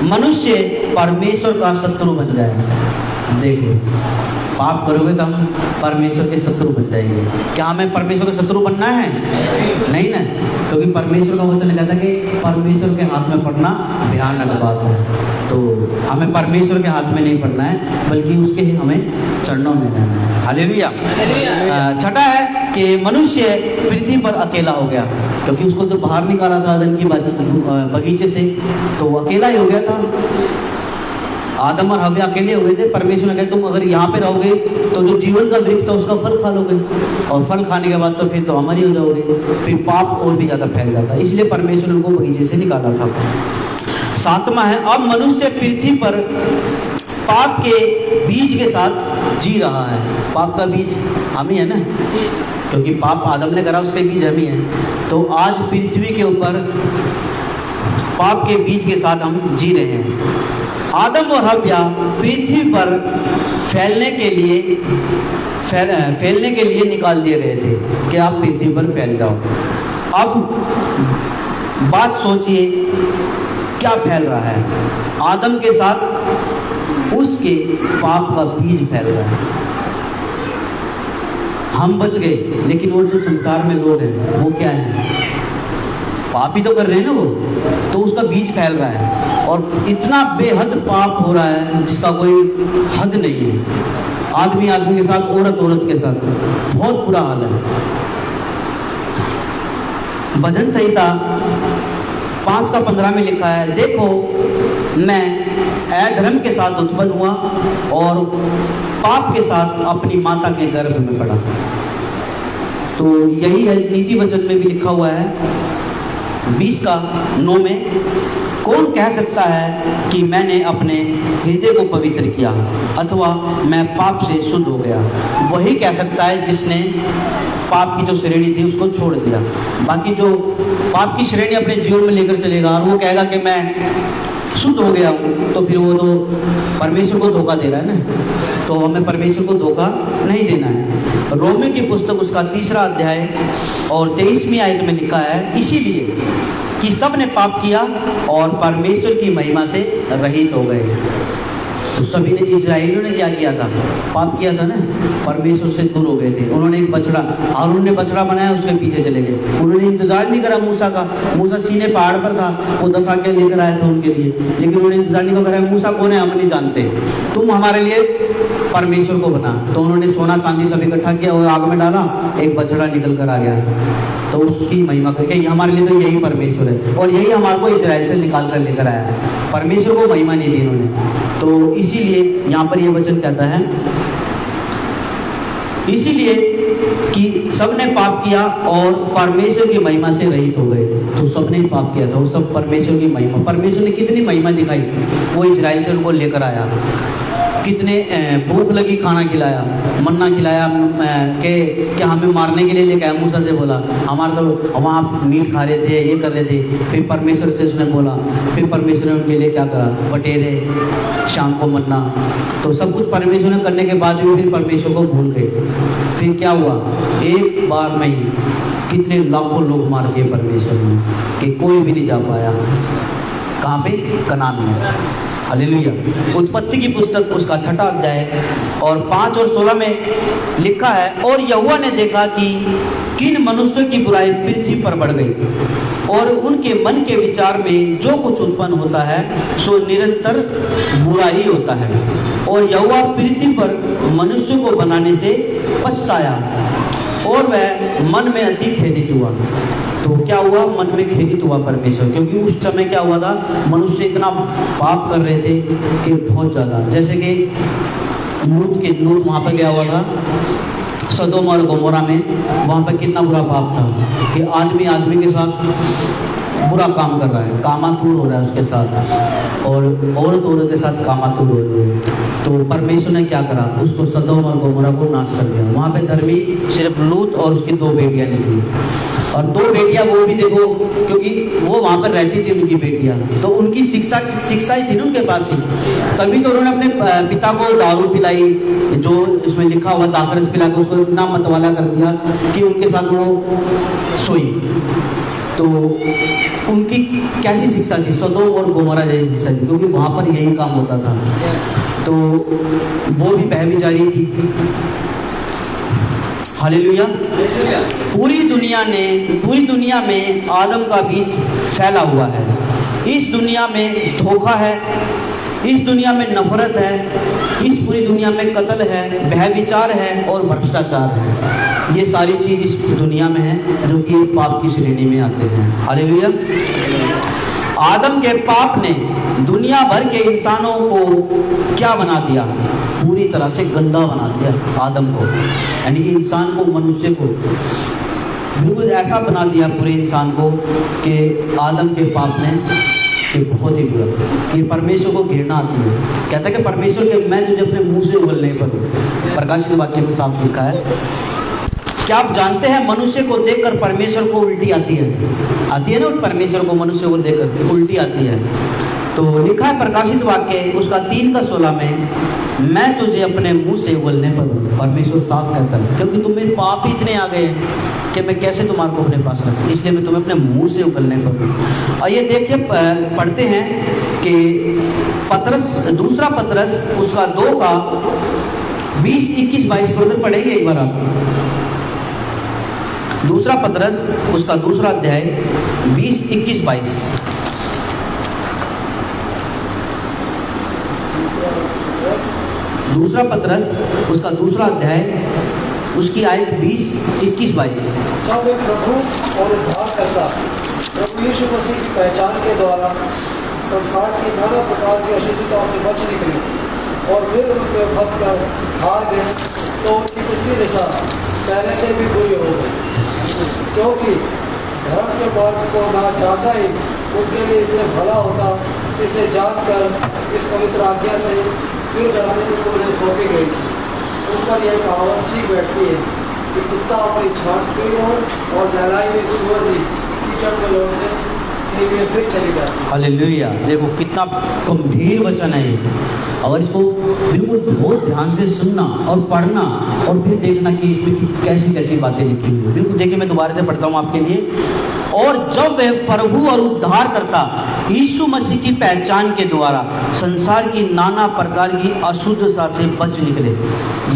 A: मनुष्य परमेश्वर का शत्रु बन जाए। देखो पाप करोगे तो हम परमेश्वर के शत्रु बन जाएंगे। क्या हमें परमेश्वर का शत्रु बनना है? नहीं ना, क्योंकि परमेश्वर का वचन कहता है कि परमेश्वर के हाथ में पड़ना भयानक बात है। तो हमें परमेश्वर के हाथ में नहीं पड़ना है, बल्कि उसके ही हमें चरणों में रहना है। हालेलुया। छठा है कि मनुष्य पृथ्वी पर अकेला हो गया, क्योंकि उसको जो बाहर निकाला था अदन की बगीचे से तो वो अकेला ही हो गया था। आदम और हव्वा अकेले हुए थे। परमेश्वर ने कहा तुम अगर यहाँ पे रहोगे तो जो जीवन का वृक्ष था उसका फल खा लोगे, और फल खाने के बाद तो फिर तो अमर ही हो जाओगे, फिर पाप और भी ज़्यादा फैल जाता। इसलिए परमेश्वर ने उनको बगीचे से निकाला था। 7वां है अब मनुष्य पृथ्वी पर पाप के बीज के साथ जी रहा है। पाप का बीज हम ही है ना, क्योंकि पाप आदम ने करा, उसके बीज हम ही हैं। तो आज पृथ्वी के ऊपर पाप के बीज के साथ हम जी रहे हैं। आदम और हव्वा पृथ्वी पर फैलने के लिए निकाल दिए गए थे कि आप पृथ्वी पर फैल जाओ। अब बात सोचिए क्या फैल रहा है? आदम के साथ उसके पाप का बीज फैल रहा है। हम बच गए, लेकिन वो जो संसार में लोग हैं वो क्या है? पाप ही तो कर रहे हैं ना वो, तो उसका बीज फैल रहा है और इतना बेहद पाप हो रहा है जिसका कोई हद नहीं है। आदमी आदमी के साथ, औरत औरत के साथ, बहुत बुरा हाल है। भजन संहिता 5 का 15 में लिखा है देखो मैं अधर्म के साथ उत्पन्न हुआ और पाप के साथ अपनी माता के गर्भ में पड़ा। तो यही है नीति वचन में भी लिखा हुआ है 20:9 में, कौन कह सकता है कि मैंने अपने हृदय को पवित्र किया अथवा मैं पाप से शुद्ध हो गया? वही कह सकता है जिसने पाप की जो श्रेणी थी उसको छोड़ दिया। बाकी जो पाप की श्रेणी अपने जीवन में लेकर चलेगा और वो कहेगा कि मैं शुद्ध हो गया हूँ, तो फिर वो तो परमेश्वर को धोखा दे रहा है ना। तो हमें परमेश्वर को धोखा नहीं देना है। रोमियो की पुस्तक उसका 3 अध्याय और 23वीं आयत में लिखा है, इसीलिए कि सब ने पाप किया और परमेश्वर की महिमा से रहित हो गए। तो सभी ने, इस्राएलियों ने क्या किया था? पाप किया था ना, परमेश्वर से दूर हो गए थे। उन्होंने एक बछड़ा, और उन्होंने बछड़ा बनाया, उसके पीछे चले गए। उन्होंने इंतजार नहीं करा मूसा का। मूसा सीने पहाड़ पर था, वो 10 आज्ञा लेकर आए थे उनके लिए, लेकिन उन्होंने इंतजार नहीं करा। मूसा कौन है? हम नहीं जानते, तुम हमारे लिए परमेश्वर को बना। तो उन्होंने सोना चांदी सब इकट्ठा किया और आग में डाला, एक बछड़ा निकल कर आ गया। तो उसकी महिमा करके हमारे लिए तो यही परमेश्वर है, और यही हमारे को इस्राएल से निकाल कर लेकर आया है। परमेश्वर को महिमा नहीं दी इन्होंने। तो इसीलिए यहाँ पर ये वचन कहता है, इसीलिए कि सबने पाप किया और परमेश्वर की महिमा से रहित हो गए। तो सबने पाप किया था, वो सब परमेश्वर की महिमा, परमेश्वर ने कितनी महिमा दिखाई, वो इस्राएल से उनको लेकर आया। कितने भूख लगी, खाना खिलाया, मन्ना खिलाया, कि हमें मारने के लिए लेकर आया। मूसा से बोला, हमारा तो हम आप मीट खा रहे थे, ये कर रहे थे। फिर परमेश्वर से उसने बोला, फिर परमेश्वर ने उनके लिए क्या करा? बटेरे, शाम को मन्ना। तो सब कुछ परमेश्वर ने करने के बाद भी फिर परमेश्वर को भूल गए। फिर क्या हुआ? एक बार में ही कितने लाखों लोग मार दिए परमेश्वर ने, कि कोई भी नहीं जा पाया। कहाँ पे? कनान में। हालेलुया। उत्पत्ति की पुस्तक उसका 6 अध्याय और 5 और 16 में लिखा है, और यहोवा ने देखा कि किन मनुष्यों की बुराई पृथ्वी पर बढ़ गई, और उनके मन के विचार में जो कुछ उत्पन्न होता है सो निरंतर बुरा ही होता है। और यहोवा पृथ्वी पर मनुष्य को बनाने से पछताया और वह मन में अति खेदित हुआ। तो क्या हुआ? मन में खेदित हुआ परमेश्वर, क्योंकि उस समय क्या हुआ था? मनुष्य इतना पाप कर रहे थे कि बहुत ज़्यादा। जैसे कि लूत वहाँ पर गया हुआ था सदोम और गोमोरा में, वहाँ पर कितना बुरा पाप था कि आदमी आदमी के साथ बुरा काम कर रहा है, कामातुर हो रहा है उसके साथ, और औरत के साथ कामातुर हो रही है। तो परमेश्वर ने क्या करा? उसको सदोम और गोमोरा को नाश कर दिया। वहाँ पे धर्मी सिर्फ लूत और उसकी 2 बेटियाँ निकली, और 2 बेटियाँ वो भी देखो, क्योंकि वो वहाँ पर रहती थी उनकी बेटियाँ, तो उनकी शिक्षा ही थी ना उनके पास ही। तभी तो उन्होंने अपने पिता को दारू पिलाई, जो इसमें लिखा हुआ दाखरस पिला के उसको इतना मतवाला कर दिया कि उनके साथ वो सोई। तो उनकी कैसी शिक्षा थी? सदोम और गोमोरा जैसी शिक्षा थी, क्योंकि वहाँ पर यही काम होता था। तो वो भी व्यभिचारी थी। हालेलुया। पूरी दुनिया में आदम का बीज फैला हुआ है। इस दुनिया में धोखा है, इस दुनिया में नफरत है, इस पूरी दुनिया में कत्ल है, व्यभिचार है और भ्रष्टाचार है। ये सारी चीज़ इस दुनिया में है जो कि पाप की श्रेणी में आते हैं। हालेलुया। आदम के पाप ने दुनिया भर के इंसानों को क्या बना दिया? पूरी तरह से गंदा बना दिया आदम को, यानी कि इंसान को, मनुष्य को बिल्कुल ऐसा बना दिया पूरे इंसान को कि आदम के पाप ने कि बहुत ही बुरा, कि परमेश्वर को घृणा आती है। कहता है कि परमेश्वर के मैं तुझे अपने मुंह से उगलने पर, प्रकाशित वाक्य में साफ लिखा है। क्या आप जानते हैं मनुष्य को देखकर परमेश्वर को उल्टी आती है ना? परमेश्वर को मनुष्य को देखकर उल्टी आती है। तो लिखा है प्रकाशित वाक्य उसका 3:16 में, मैं तुझे अपने मुंह से उगलने पर। परमेश्वर साफ कहता है, क्योंकि तुम मेरे पाप ही इतने आ गए कि मैं कैसे तुम्हारे को अपने पास रख, इसलिए मैं तुम्हें अपने मुंह से उगलने पर। और ये देखिए पढ़ते हैं कि दूसरा पतरस उसका 2 का 20, 21, 22 पढ़ते पढ़ेंगे एक बार आप। दूसरा पतरस उसका 2 अध्याय 20, 21, 22। दूसरा पतरस उसका 2 अध्याय उसकी आयत 20, 21, 22।
C: जब वे प्रभु और उद्धारकर्ता प्रभु यीशु मसीह की पहचान के द्वारा संसार की नाना प्रकार की अशुद्धता से बच निकली और फिर उनके फंस कर हार गए, तो उनकी पिछली दिशा पहले से भी बुरी हो गई, क्योंकि धर्म के मार्ग को ना जानना ही उनके लिए इससे भला होता। इसे जानकर इस पवित्र आज्ञा से फिर जाते को उन्हें सौंपी गई थी। उन पर यह कहावत ठीक बैठती है कि कुत्ता अपनी छांट की ओर और जलाई हुई सुअर कीचड़ में लौटने के लिए फिर चली जाती है।
A: हालेलुया। देखो कितना गंभीर वचन है ये, और इसको बिल्कुल बहुत ध्यान से सुनना और पढ़ना और फिर देखना कि इसमें कैसी कैसी बातें लिखी हुई है। बिल्कुल देखिए, मैं दोबारा से पढ़ता हूँ आपके लिए। और जब वह प्रभु और उद्धारकर्ता यीशु मसीह की पहचान के द्वारा संसार की नाना प्रकार की अशुद्धता से बच निकले,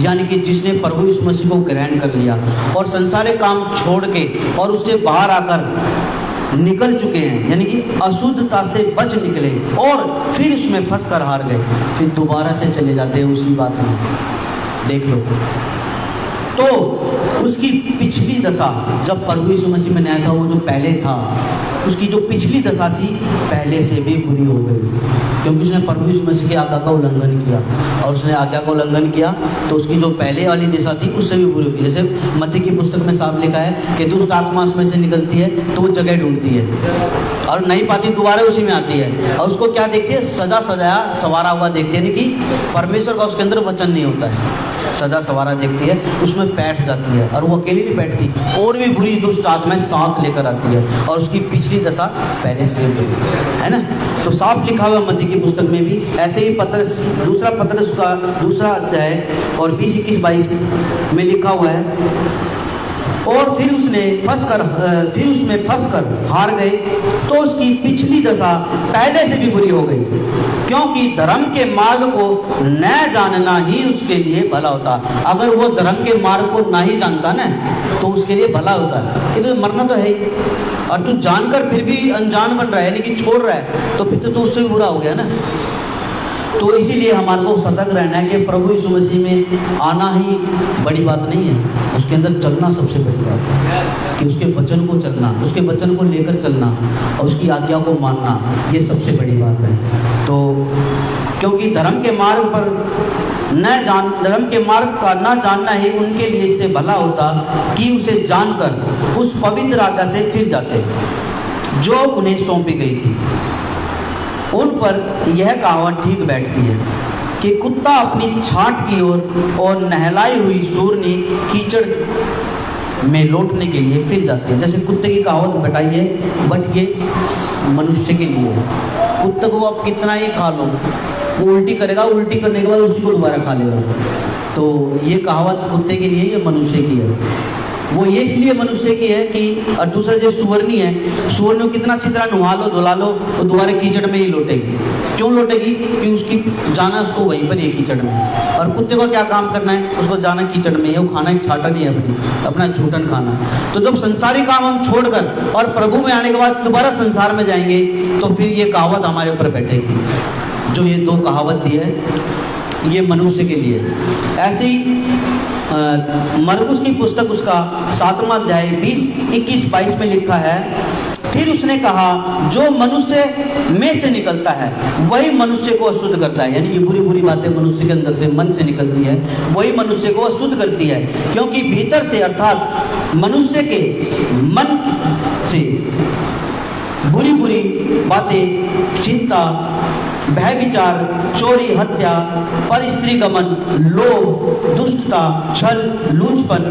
A: यानी कि जिसने प्रभु यीशु मसीह को ग्रहण कर लिया और संसारिक काम छोड़ के और उससे बाहर आकर निकल चुके हैं, यानी कि अशुद्धता से बच निकले और फिर उसमें फंस कर हार गए, फिर दोबारा से चले जाते हैं उसी बात में। देख लो, तो उसकी पिछली दशा जब प्रभु यीशु मसीह में नया था, वो जो पहले था, उसकी जो पिछली दशा थी पहले से भी बुरी हो गई, क्योंकि उसने प्रभु यीशु मसीह की आज्ञा का उल्लंघन किया। और उसने आज्ञा का उल्लंघन किया तो उसकी जो पहले वाली दशा थी उससे भी बुरी होगी। जैसे मत्ती की पुस्तक में साफ लिखा है कि दुष्ट आत्मा उसमें से निकलती है तो वो जगह ढूंढती है और नहीं पाती, दोबारा उसी में आती है और उसको क्या देखती है? सदा सजाया सवारा हुआ देखती है, यानी कि परमेश्वर का उसके अंदर वचन नहीं होता है, सदा सवारा देखती है, उसमें बैठ जाती है और वो अकेली नहीं बैठती, और भी बुरी दुष्ट आत्माएं साथ लेकर आती है और उसकी पिछली दशा पहले से भी है ना। तो साफ लिखा हुआ मत्ती की पुस्तक में भी ऐसे ही दूसरा पत्रस का दूसरा अध्याय और 20-21-22 में लिखा हुआ है। और फिर उसमें फंसकर हार गए तो उसकी पिछली दशा पहले से भी बुरी हो गई, क्योंकि धर्म के मार्ग को न जानना ही उसके लिए भला होता। अगर वो धर्म के मार्ग को ना ही जानता ना तो उसके लिए भला होता है कि तुझे मरना तो है ही, और तू जानकर फिर भी अनजान बन रहा है, यानी कि छोड़ रहा है, तो फिर तो तू उससे भी बुरा हो गया ना। तो इसीलिए हमारे को सतर्क रहना है कि प्रभु यीशु मसीह में आना ही बड़ी बात नहीं है, उसके अंदर चलना सबसे बड़ी बात है, कि उसके वचन को चलना, उसके वचन को लेकर चलना और उसकी आज्ञा को मानना, ये सबसे बड़ी बात है। तो क्योंकि धर्म के मार्ग का न जानना ही उनके लिए इससे भला होता कि उसे जानकर उस पवित्र आज्ञा से फिर जाते जो उन्हें सौंपी गई थी। उन पर यह कहावत ठीक बैठती है कि कुत्ता अपनी छांट की ओर और नहलाई हुई सूरनी कीचड़ में लौटने के लिए फिर जाती है। जैसे कुत्ते की कहावत बताई है बट के मनुष्य के लिए, कुत्ते को आप कितना ही खा लो वो उल्टी करेगा, उल्टी करने के बाद उसी को दोबारा खा लेगा। तो ये कहावत कुत्ते के लिए, ये मनुष्य की है। वो ये इसलिए मनुष्य की है कि, और दूसरा जो सुअरनी है, सुअरनी को कितना अच्छी तरह नुहा लो धुला लो वो दोबारा कीचड़ में ही लौटेगी। क्यों लौटेगी? कि उसकी जाना उसको वहीं पर ही कीचड़ में। और कुत्ते को क्या काम करना है? उसको जाना कीचड़ में है, वो खाना एक छाटा नहीं है अपना झूठन खाना। तो जब संसारी काम हम छोड़कर और प्रभु में आने के बाद दोबारा संसार में जाएंगे तो फिर ये कहावत हमारे ऊपर बैठेगी। जो ये दो कहावत दी है ये मनुष्य के लिए। ऐसे ही मरकुस की पुस्तक उसका 7वां अध्याय 20-21-22 में लिखा है, फिर उसने कहा जो मनुष्य में से निकलता है वही मनुष्य को अशुद्ध करता है, यानी कि बुरी बुरी बातें मनुष्य के अंदर से मन से निकलती है वही मनुष्य को अशुद्ध करती है, क्योंकि भीतर से अर्थात मनुष्य के मन से बुरी बुरी बातें, चिंता, भय विचार, चोरी, हत्या, पर स्त्री गमन, लोभ, दुष्टता, छल, लूचपन,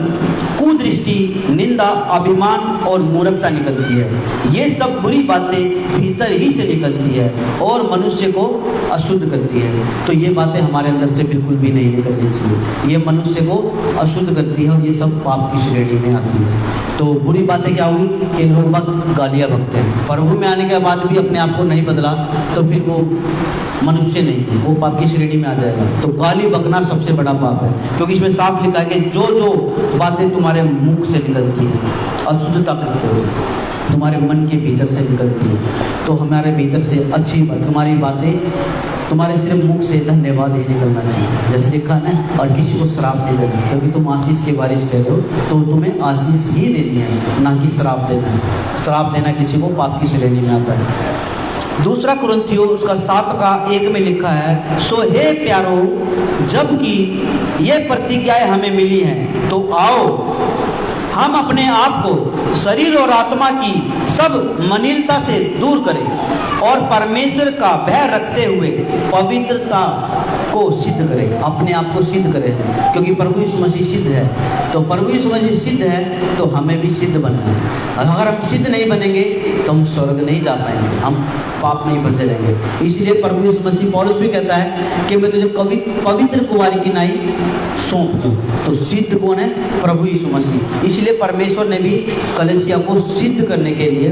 A: कुदृष्टि, निंदा, अभिमान और मूर्खता निकलती है। ये सब बुरी बातें भीतर ही से निकलती है और मनुष्य को अशुद्ध करती है। तो ये बातें हमारे अंदर से बिल्कुल भी नहीं निकलनी चाहिए, ये मनुष्य को अशुद्ध करती है और ये सब पाप की श्रेणी में आती है। तो बुरी बातें क्या हुई कि लोग गालियाँ बकते हैं, प्रभु में आने के बाद भी अपने आप को नहीं बदला तो फिर वो मनुष्य नहीं, वो पाप की श्रेणी में आ जाएगा। तो गाली बकना सबसे बड़ा पाप है, क्योंकि इसमें साफ लिखा है कि जो जो बातें तुम्हारे मुख से निकलती हैं अशुद्धता करते हो, तुम्हारे मन के भीतर से निकलती है। तो हमारे भीतर से अच्छी तुम्हारी बातें तुम्हारे सिर्फ मुख से धन्यवाद ही निकलना चाहिए, जैसे लिखा है ना, और किसी को श्राप नहीं देना, क्योंकि तुम आशीष के बारिश कह रहे हो तो तुम्हें आशीष ही देनी है, ना कि श्राप देना है। श्राप देना किसी को पाप की श्रेणी में आता है। दूसरा कुरिन्थियों उसका 7:1 में लिखा है, सो हे प्यारो, जबकि ये प्रतिज्ञाएं हमें मिली हैं तो आओ हम अपने आप को शरीर और आत्मा की सब मलिनता से दूर करें और परमेश्वर का भय रखते हुए पवित्रता को सिद्ध करें। अपने आप को सिद्ध करें, क्योंकि प्रभु यीशु मसीह सिद्ध है। तो प्रभु यीशु मसीह सिद्ध है तो हमें भी सिद्ध बनना है। अगर हम सिद्ध नहीं बनेंगे तो हम स्वर्ग नहीं जा पाएंगे, हम पाप नहीं बसे रहेंगे। इसलिए प्रभु यीशु मसीह पौलुस भी कहता है कि मैं तुझे पवित्र कुंवारी की नाई सौंप दूं। तो सिद्ध कौन है? प्रभु यीशु मसीह। इसलिए परमेश्वर ने भी कलीसिया को सिद्ध करने के लिए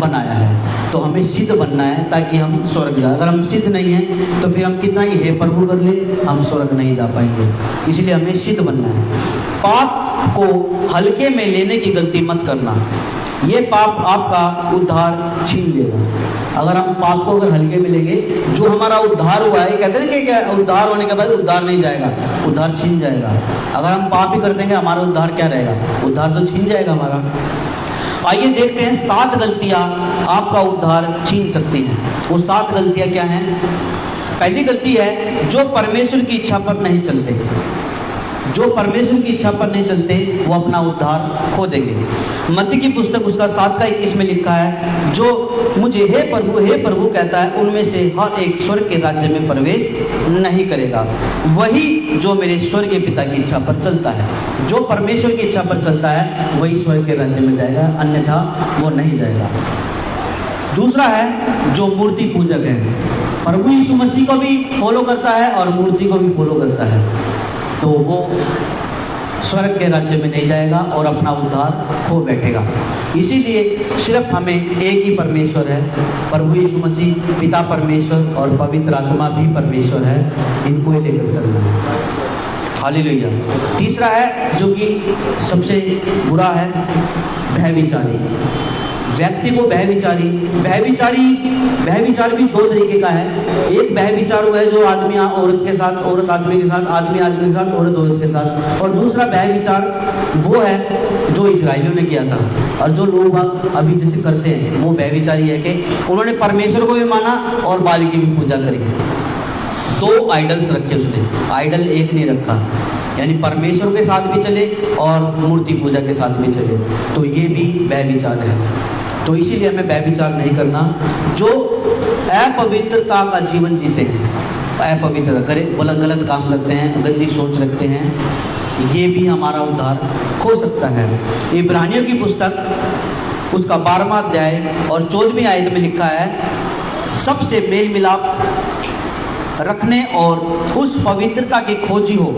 A: बनाया है। तो हमें सिद्ध बनना है ताकि हम स्वर्ग जाए। अगर हम सिद्ध नहीं हैं तो फिर हम कितना ही हे प्रभु कर ले, हम स्वर्ग नहीं जा पाएंगे। इसलिए हमें सिद्ध बनना है। पाप को हल्के में लेने की गलती मत करना, ये पाप आपका उद्धार छीन लेगा। अगर हम पाप को अगर हल्के में लेंगे, जो हमारा उद्धार हुआ है, कहते हैं कि क्या उद्धार होने के बाद उद्धार नहीं जाएगा, उद्धार छीन जाएगा। अगर हम पाप ही कर देंगे हमारा उद्धार क्या रहेगा? उद्धार तो छीन जाएगा हमारा। आइए देखते हैं 7 गलतियां आपका उद्धार छीन सकती हैं। वो 7 गलतियां क्या हैं? पहली गलती है जो परमेश्वर की इच्छा पर नहीं चलते। जो परमेश्वर की इच्छा पर नहीं चलते वो अपना उद्धार खो देंगे। मत्ती की पुस्तक उसका 7:21 में लिखा है, जो मुझे हे प्रभु कहता है उनमें से हर एक स्वर्ग के राज्य में प्रवेश नहीं करेगा, वही जो मेरे स्वर्गीय पिता की इच्छा पर चलता है। जो परमेश्वर की इच्छा पर चलता है वही स्वर्ग के राज्य में जाएगा, अन्यथा वो नहीं जाएगा। दूसरा है जो मूर्ति पूजक है, प्रभु यीशु मसीह को भी फॉलो करता है और मूर्ति को भी फॉलो करता है, तो वो स्वर्ग के राज्य में नहीं जाएगा और अपना उद्धार खो बैठेगा। इसीलिए सिर्फ हमें एक ही परमेश्वर है, प्रभु यीशु मसीह, पिता परमेश्वर और पवित्र आत्मा भी परमेश्वर है, इनको ही लेकर चलना है। हालेलुया। तीसरा है जो कि सबसे बुरा है, भयविचारी। व्यक्ति को भयविचारी भी 2 तरीके का है। एक भयविचारू है जो आदमी औरत के साथ, औरत आदमी के साथ, आदमी के साथ, औरत के साथ। और दूसरा भयविचार वो है जो इजराइलियों ने किया था और जो लोग अभी जैसे करते हैं, वो भयविचारी है कि उन्होंने परमेश्वर को भी माना और बाल की भी पूजा करी। 2 आइडल्स रखे उसने, आइडल एक नहीं रखा, यानी परमेश्वर के साथ भी चले और मूर्ति पूजा के साथ भी चले, तो ये भी व्यभिचार है। तो इसीलिए हमें व्यभिचार नहीं करना। जो अपवित्रता का जीवन जीते हैं, अपवित्र करें, गलत काम करते हैं, गंदी सोच रखते हैं, ये भी हमारा उद्धार खो सकता है। इब्रानियों की पुस्तक उसका 12वां अध्याय और 14वीं आयत में लिखा है, सबसे मेल मिलाप रखने और उस पवित्रता की खोजी हो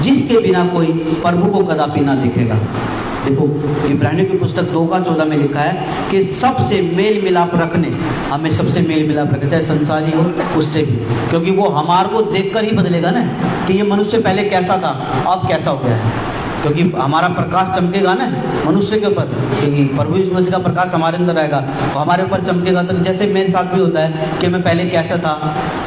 A: जिसके बिना कोई प्रभु को कदापि ना दिखेगा। देखो इब्रानियों की पुस्तक 2:14 में लिखा है कि सबसे मेल मिलाप रखने, हमें सबसे मेल मिलाप रखना, चाहे संसारी हो उससे भी, क्योंकि वो हमारे को देखकर ही बदलेगा ना कि ये मनुष्य पहले कैसा था अब कैसा हो गया है। क्योंकि हमारा प्रकाश चमकेगा ना मनुष्य के ऊपर, क्योंकि प्रभु यीशु मसीह का प्रकाश हमारे अंदर आएगा तो हमारे ऊपर चमकेगा। तो जैसे मेरे साथ भी होता है कि मैं पहले कैसा था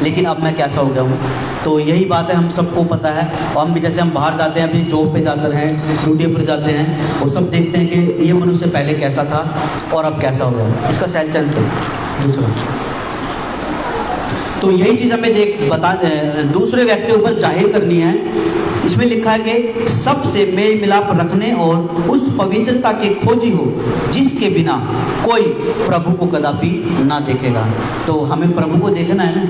A: लेकिन अब मैं कैसा हो गया हूँ, तो यही बात है, हम सबको पता है। और हम भी जैसे हम बाहर जाते हैं, अपनी जॉब पे जाते हैं, ड्यूटी पर जाते हैं, वो सब देखते हैं कि ये मनुष्य पहले कैसा था और अब कैसा हो गया, इसका सेल चलते दूसरा। तो यही चीज़ हमें दूसरे व्यक्ति ऊपर जाहिर करनी है। इसमें लिखा है कि सबसे मेल मिलाप रखने और उस पवित्रता की खोजी हो जिसके बिना कोई प्रभु को कदापि ना देखेगा। तो हमें प्रभु को देखना है ना,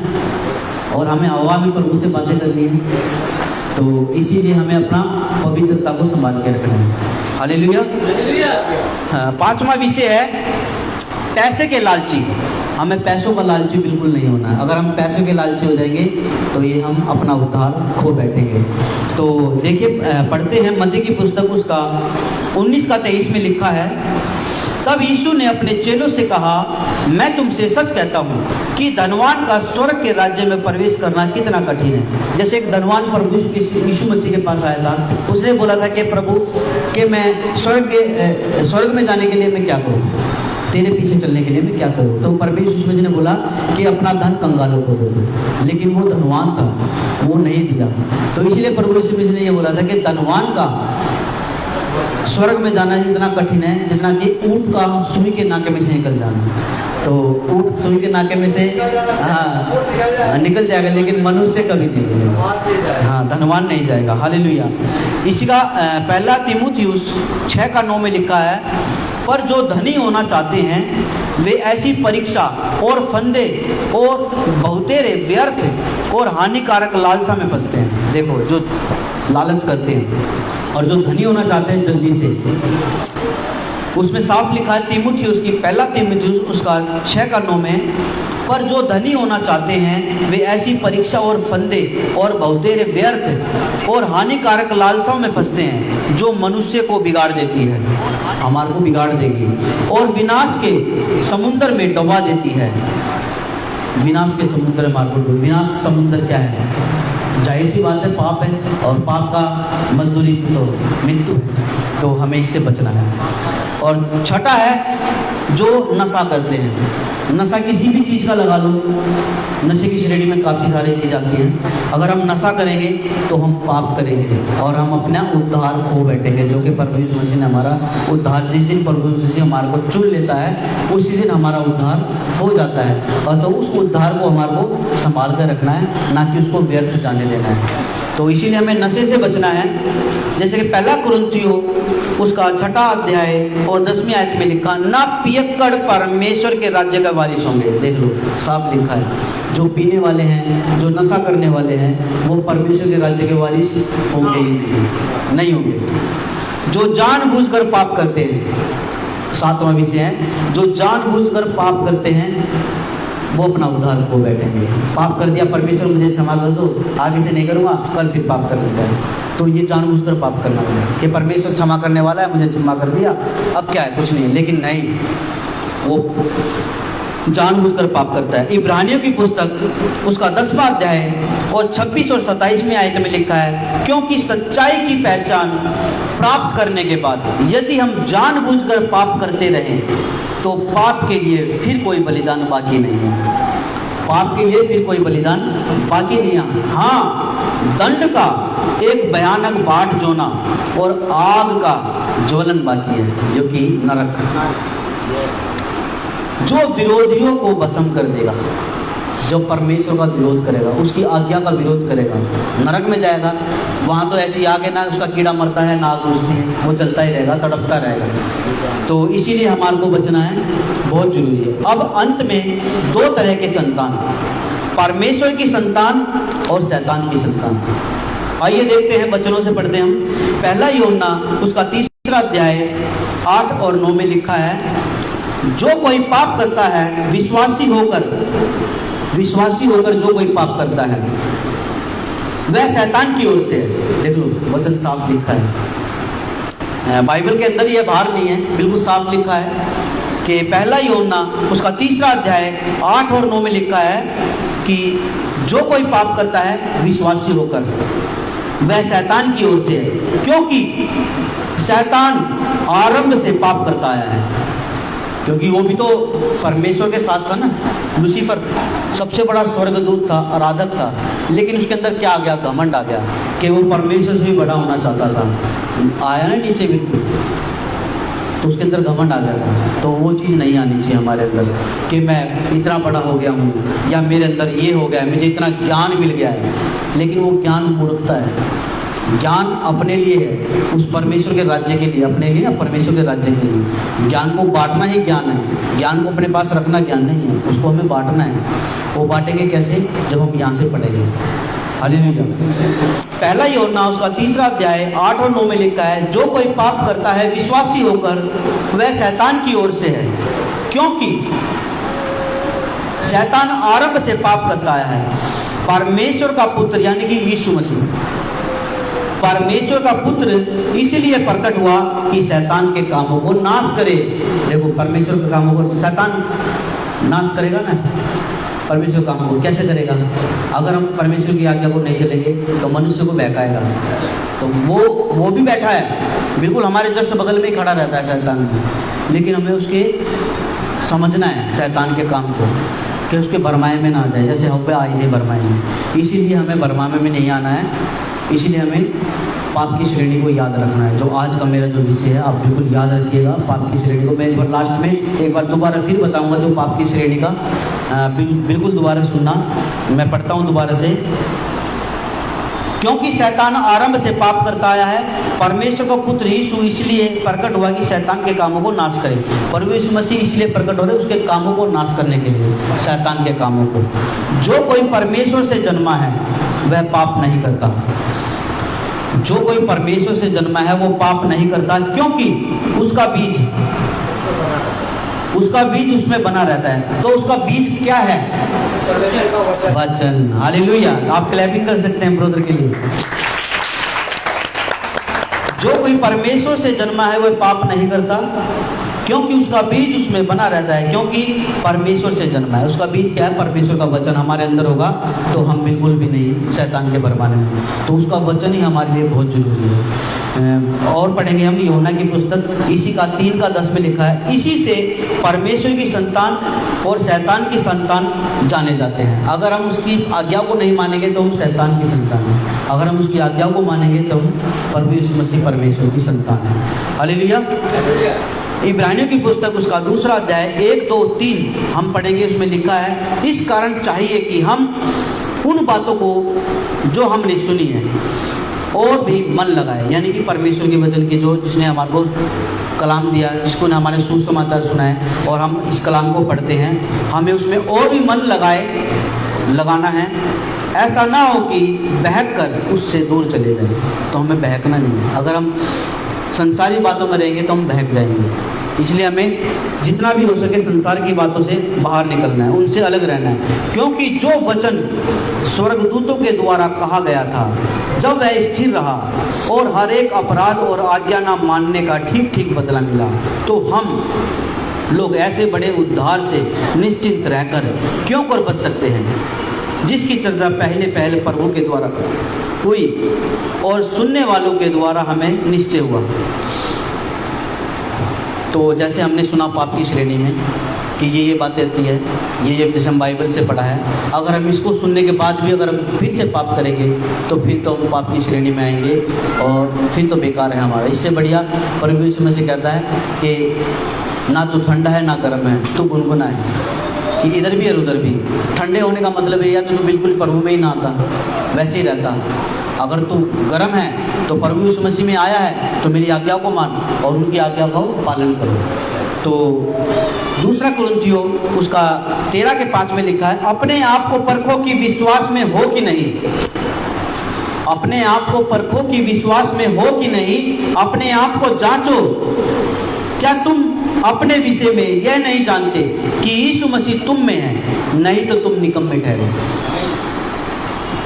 A: और हमें हवा में प्रभु से बातें करनी है, तो इसीलिए हमें अपना पवित्रता को संभाल के रखना है। हालेलुया। 5वां विषय है पैसे के लालची। हमें पैसों का लालची बिल्कुल नहीं होना है। अगर हम पैसों के लालची हो जाएंगे तो ये हम अपना उद्धार खो बैठेंगे। तो देखिए पढ़ते हैं मत्ती की पुस्तक उसका 19:23 में लिखा है, तब यीशु ने अपने चेलों से कहा, मैं तुमसे सच कहता हूँ कि धनवान का स्वर्ग के राज्य में प्रवेश करना कितना कठिन है। जैसे एक धनवान प्रभु यीशु मसीह के पास आया था, उसने बोला था कि प्रभु कि मैं स्वर्ग में जाने के लिए मैं क्या करूँ, तेरे पीछे चलने के लिए मैं क्या करूँ। तो परमेश्वर यीशु मसीह ने बोला कि अपना धन कंगालों को दे दो, लेकिन वो धनवान था, वो नहीं दिया। तो इसलिए प्रभु यीशु मसीह ने ये बोला था कि धनवान का स्वर्ग में जाना इतना कठिन है जितना कि ऊंट का सुई के नाके में से निकल जाना। तो ऊँट सुई के नाके में से निकल जाएगा, लेकिन मनुष्य कभी नहीं निकलेगा। हाँ, धनवान नहीं जाएगा। हालेलुया। इसी का पहला तीमुथियुस 6:9 में लिखा है, पर जो धनी होना चाहते हैं वे ऐसी परीक्षा और फंदे और बहुतेरे व्यर्थ और हानिकारक लालसा में फंसते हैं। देखो, जो लालच करते हैं और जो धनी होना चाहते हैं जल्दी से, उसमें साफ लिखा है तीमुथियुस की पहला तीमुथियुस उसका 6:9 में, पर जो धनी होना चाहते हैं वे ऐसी परीक्षा और फंदे और बहुतेरे व्यर्थ और हानिकारक लालसाओं में फंसते हैं जो मनुष्य को बिगाड़ देती है, हमारे को बिगाड़ देगी, और विनाश के समुद्र में डुबा देती है। विनाश के समुद्र में मार्को, विनाश समुद्र क्या है? जाहिर सी बात है, पाप है, और पाप का मजदूरी तो मृत्यु है, तो हमें इससे बचना है। और छठा है जो नशा करते हैं। नशा किसी भी चीज़ का लगा लो, नशे की श्रेणी में काफ़ी सारी चीज़ आती हैं। अगर हम नशा करेंगे तो हम पाप करेंगे और हम अपना उद्धार खो बैठेंगे, जो कि प्रभु यीशु मसीह ने हमारा उद्धार, जिस दिन प्रभु यीशु मसीह हमारे को चुन लेता है उसी दिन हमारा उद्धार हो जाता है। और तो उस उद्धार को हमारे को संभाल कर रखना है, ना कि उसको व्यर्थ जाने देना है। तो इसीलिए हमें नशे से बचना है। जैसे कि पहला कुरिन्थियों उसका 6 अध्याय और 10वीं आयत में लिखा, ना पियक्कड़ परमेश्वर के राज्य का वारिस होंगे। देख लो, साफ लिखा है, जो पीने वाले हैं, जो नशा करने वाले हैं, वो परमेश्वर के राज्य के वारिस होंगे ही नहीं होंगे। जो जानबूझकर पाप करते हैं, 7वां विषय है, जो जानबूझकर पाप करते हैं वो अपना उद्धार खो बैठेंगे। पाप कर दिया, परमेश्वर मुझे क्षमा कर दो, आगे से नहीं करूँगा, कल फिर पाप कर देता है, तो ये जानबूझकर पाप करना पड़ेगा कि परमेश्वर क्षमा करने वाला है, मुझे क्षमा कर दिया, अब क्या है, कुछ नहीं। लेकिन नहीं, वो जानबूझकर पाप करता है। इब्रानियों की पुस्तक उसका 10वां अध्याय और 26 और 27वें आयत में लिखा है, क्योंकि सच्चाई की पहचान प्राप्त करने के बाद यदि हम जानबूझकर पाप करते रहें तो पाप के लिए फिर कोई बलिदान बाकी नहीं है। पाप के लिए फिर कोई बलिदान बाकी नहीं है। हाँ, दंड का एक भयानक बाट जोना और आग का ज्वलन बाकी है, जो कि नरक, जो विरोधियों को भस्म कर देगा। जो परमेश्वर का विरोध करेगा, उसकी आज्ञा का विरोध करेगा, नरक में जाएगा। वहाँ तो ऐसी आग है ना, उसका कीड़ा मरता है ना, आग बुझती है, वो चलता ही रहेगा, तड़पता रहेगा। तो इसीलिए हमारे को बचना है, बहुत जरूरी है। अब अंत में 2 तरह के संतान, परमेश्वर की संतान और शैतान की संतान। आइए देखते हैं, वचनों से पढ़ते हैं हम। पहला यूहन्ना उसका 3 अध्याय 8 और 9 में लिखा है, जो कोई पाप करता है विश्वासी होकर जो कोई पाप करता है वह शैतान की ओर से है। देख लो, वचन साफ लिखा है, बाइबल के अंदर ये बाहर नहीं है, बिल्कुल साफ लिखा है कि पहला यूहन्ना उसका 3 अध्याय 8 और 9 में लिखा है कि जो कोई पाप करता है विश्वासी होकर वह शैतान की ओर से है, क्योंकि शैतान आरंभ से पाप करता आया है। क्योंकि वो भी तो परमेश्वर के साथ था ना, लूसीफर सबसे बड़ा स्वर्गदूत था, आराधक था, लेकिन उसके अंदर क्या आ गया? घमंड आ गया कि वो परमेश्वर से भी बड़ा होना चाहता था। आया ना नीचे बिल्कुल, तो उसके अंदर घमंड आ गया था। तो वो चीज़ नहीं आनी चाहिए हमारे अंदर कि मैं इतना बड़ा हो गया हूँ, या मेरे अंदर ये हो गया है, मुझे इतना ज्ञान मिल गया है। लेकिन वो ज्ञान मूर्खता है। ज्ञान अपने लिए है, उस परमेश्वर के राज्य के लिए, अपने लिए ना, परमेश्वर के राज्य के लिए। ज्ञान को बांटना ही ज्ञान है, ज्ञान को अपने पास रखना ज्ञान नहीं है, उसको हमें बांटना है। वो बांटेंगे कैसे? जब हम यहाँ से पढ़ेंगे। हालेलुया। पहला यूहन्ना उसका 3 अध्याय 8 और 9 में लिखा है, जो कोई पाप करता है विश्वासी होकर वह शैतान की ओर से है, क्योंकि शैतान आरंभ से पाप करता आया है। परमेश्वर का पुत्र यानी कि यीशु मसीह परमेश्वर का पुत्र इसलिए प्रकट हुआ कि शैतान के कामों को नाश करे। देखो, परमेश्वर के कामों को शैतान नाश करेगा ना, परमेश्वर के कामों को कैसे करेगा? अगर हम परमेश्वर की आज्ञा को नहीं चलेंगे तो मनुष्य को बहकाएगा। तो वो भी बैठा है, बिल्कुल हमारे जस्ट बगल में ही खड़ा रहता है शैतान, लेकिन हमें उसके समझना है शैतान के काम को, कि उसके भरमाए में ना आ जाए, जैसे हव्वा आई है भरमाए में। इसीलिए हमें भरमाए में नहीं आना है, इसीलिए हमें पाप की श्रेणी को याद रखना है। जो आज का मेरा जो विषय है आप बिल्कुल याद रखिएगा, पाप की श्रेणी को। मैं एक बार लास्ट में एक बार दोबारा फिर बताऊंगा जो पाप की श्रेणी का, बिल्कुल दोबारा सुनना। मैं पढ़ता हूँ दोबारा से। क्योंकि शैतान आरंभ से पाप करता आया है, परमेश्वर का पुत्र यीशु इसलिए प्रकट हुआ कि शैतान के कामों को नाश करे। प्रभु यीशु मसीह इसलिए प्रकट हो रहे उसके कामों को नाश करने के लिए, शैतान के कामों को। जो कोई परमेश्वर से जन्मा है वह पाप नहीं करता। जो कोई परमेश्वर से जन्मा है वो पाप नहीं करता, क्योंकि उसका बीज उसमें बना रहता है। तो उसका बीज क्या है?
C: परमेश्वर का वचन।
A: वचन। हालेलुया। आप क्लैपिंग कर सकते हैं ब्रदर के लिए। जो कोई परमेश्वर से जन्मा है वह पाप नहीं करता, क्योंकि उसका बीज उसमें बना रहता है। क्योंकि परमेश्वर से जन्मा है, उसका बीज क्या है? परमेश्वर का वचन हमारे अंदर होगा तो हम बिल्कुल भी नहीं शैतान के बरमाने में। तो उसका वचन ही हमारे लिए बहुत जरूरी है। और पढ़ेंगे हम यूहन्ना की पुस्तक, इसी का 3:10 में लिखा है, इसी से परमेश्वर की संतान और शैतान की संतान जाने जाते हैं। अगर हम उसकी आज्ञा को नहीं मानेंगे तो हम शैतान की संतान हैं, अगर हम उसकी आज्ञा को मानेंगे तो हम प्रभु यीशु मसीह परमेश्वर की संतान हैं। हालेलुया। इब्रानियों की पुस्तक उसका 2 अध्याय 1, 2, 3 हम पढ़ेंगे। उसमें लिखा है, इस कारण चाहिए कि हम उन बातों को जो हमने सुनी है और भी मन लगाए, यानी कि परमेश्वर के वचन की जो जिसने हमारे को कलाम दिया, जिसको ने हमारे सुसमाचार सुनाए और हम इस कलाम को पढ़ते हैं, हमें उसमें और भी मन लगाना है। ऐसा ना हो कि बहक कर उससे दूर चले जाए। तो हमें बहकना नहीं है। अगर हम संसारी बातों में रहेंगे तो हम बहक जाएंगे। इसलिए हमें जितना भी हो सके संसार की बातों से बाहर निकलना है, उनसे अलग रहना है। क्योंकि जो वचन स्वर्गदूतों के द्वारा कहा गया था, जब वह स्थिर रहा और हर एक अपराध और आज्ञा ना मानने का ठीक ठीक बदला मिला, तो हम लोग ऐसे बड़े उद्धार से निश्चिंत रहकर क्यों कर बच सकते हैं, जिसकी चर्चा पहले प्रभु के द्वारा हुई और सुनने वालों के द्वारा हमें निश्चय हुआ। तो जैसे हमने सुना पाप की श्रेणी में कि ये बातें आती है, ये जैसे हम बाइबल से पढ़ा है, अगर हम इसको सुनने के बाद भी अगर हम फिर से पाप करेंगे तो फिर तो हम पाप की श्रेणी में आएंगे और फिर तो बेकार है हमारा। इससे बढ़िया प्रभु यीशु मसीह कहता है कि ना तो ठंडा है ना गर्म है, तो गुनगुना है, कि इधर भी और उधर भी। ठंडे होने का मतलब है या तो बिल्कुल प्रभु में ही ना आता, वैसे ही रहता। अगर तू गर्म है तो प्रभु यीशु मसीह में आया है तो मेरी आज्ञा को मान और उनकी आज्ञा का पालन करो। तो 2 कुरिन्थियों उसका 13:5 में लिखा है, अपने आप को परखो कि विश्वास में हो कि नहीं। अपने आप को परखो कि विश्वास में हो कि नहीं। अपने आप को जांचो, क्या तुम अपने विषय में यह नहीं जानते कि यीशु मसीह तुम में है, नहीं तो तुम निकम्मे ठहरे।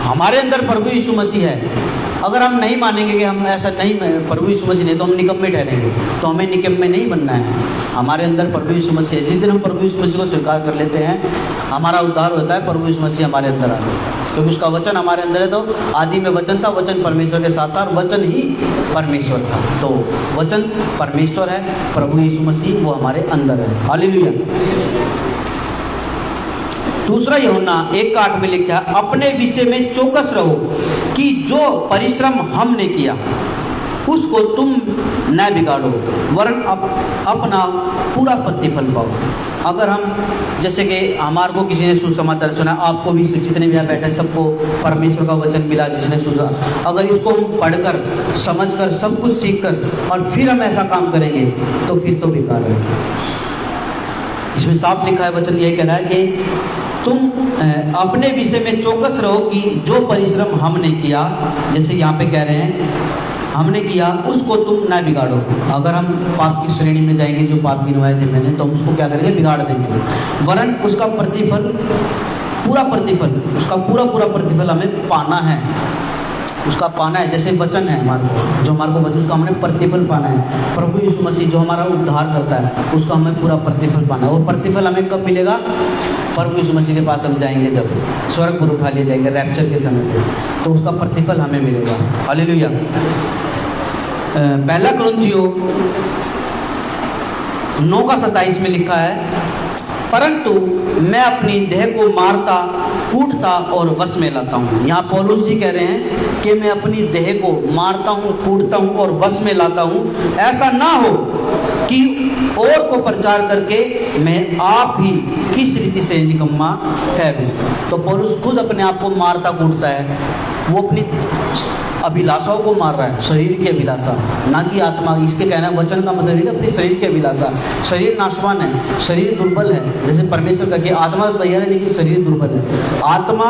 A: हमारे अंदर प्रभु यीशु मसीह है। अगर हम नहीं मानेंगे कि हम ऐसा नहीं, प्रभु यीशु मसीह नहीं, तो हम निकम्मे ठहरेंगे। तो हमें निकम्मे नहीं बनना है। हमारे अंदर प्रभु यीशु मसीह, इसी दिन हम प्रभु यीशु मसीह को स्वीकार कर लेते हैं, हमारा उद्धार होता है। प्रभु यीशु मसीह हमारे अंदर आ जाता है क्योंकि उसका वचन हमारे अंदर है। तो आदि में वचन था, वचन परमेश्वर के साथ था और वचन ही परमेश्वर था। तो वचन परमेश्वर है, प्रभु यीशु मसीह वो हमारे अंदर है। हालेलुया। 2 यूहन्ना 1:8 में लिखा है, अपने विषय में चौकस रहो कि जो परिश्रम हमने किया उसको तुम न बिगाड़ो, वरन अपना पूरा प्रतिफल पाओ। अगर हम जैसे कि हमारे को किसी ने सुसमाचार सुना, आपको भी जितने भी यहाँ बैठे सबको परमेश्वर का वचन मिला जिसने सुना, अगर इसको हम पढ़कर समझकर सब कुछ सीखकर और फिर हम ऐसा काम करेंगे तो फिर तो बेकार है। इसमें साफ लिखा है, वचन यही कह रहा है कि तुम अपने विषय में चौकस रहो कि जो परिश्रम हमने किया, जैसे यहाँ पे कह रहे हैं हमने किया, उसको तुम ना बिगाड़ो। अगर हम पाप की श्रेणी में जाएंगे, जो पाप गिनवाए थे मैंने, तो हम उसको क्या करेंगे? बिगाड़ देंगे। वरन उसका प्रतिफल, पूरा प्रतिफल, उसका पूरा प्रतिफल हमें पाना है। उसका पाना है, जैसे वचन है हमारे को, जो हमारे को वचन, उसका हमें प्रतिफल पाना है। प्रभु यीशु मसीह जो हमारा उद्धार करता है, उसका हमें पूरा प्रतिफल पाना है। वो प्रतिफल हमें कब मिलेगा? प्रभु यीशु मसीह के पास हम जाएंगे, जब स्वर्ग पर उठा लिए जाएंगे रैप्चर के समय पे, तो उसका प्रतिफल हमें मिलेगा। हालेलुया। 1 कुरिन्थियों 9:27 में लिखा है, परंतु मैं अपनी देह को मारता, कूटता और वश में लाता हूँ। यहाँ पौलुस जी कह रहे हैं कि मैं अपनी देह को मारता हूँ, कूटता हूँ और वश में लाता हूँ, ऐसा ना हो कि और को प्रचार करके मैं आप ही किस रीति से निकम्मा ठहरूं। तो पौलुस खुद अपने आप को मारता कूटता है, वो अपनी अभिलाषाओं को मार रहा है, शरीर की अभिलाषा, ना कि आत्मा। इसके कहना वचन का मतलब है कि अपने शरीर की अभिलाषा। शरीर नाशवान है, शरीर दुर्बल है, जैसे परमेश्वर का कि आत्मा तो तैयार है लेकिन शरीर दुर्बल है। आत्मा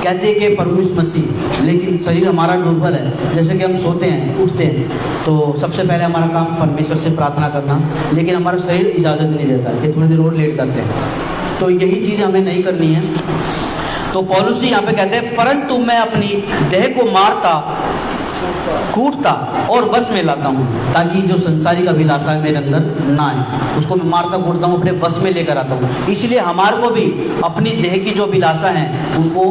A: कहते हैं कि प्रभु यीशु मसीह, लेकिन शरीर हमारा दुर्बल है। जैसे कि हम सोते हैं, उठते हैं, तो सबसे पहले हमारा काम परमेश्वर से प्रार्थना करना, लेकिन हमारा शरीर इजाज़त नहीं देता कि थोड़ी देर और लेट जाते हैं। तो यही चीज़ हमें नहीं करनी है। तो पौलुस जी यहाँ पे कहते हैं, परंतु मैं अपनी देह को मारता, कूटता और वश में लाता हूँ, ताकि जो संसारिक अभिलाषा है मेरे अंदर ना आए, उसको मैं मारता कूटता हूँ, अपने वश में लेकर आता हूँ। इसलिए हमारे को भी अपनी देह की जो अभिलाषा है उनको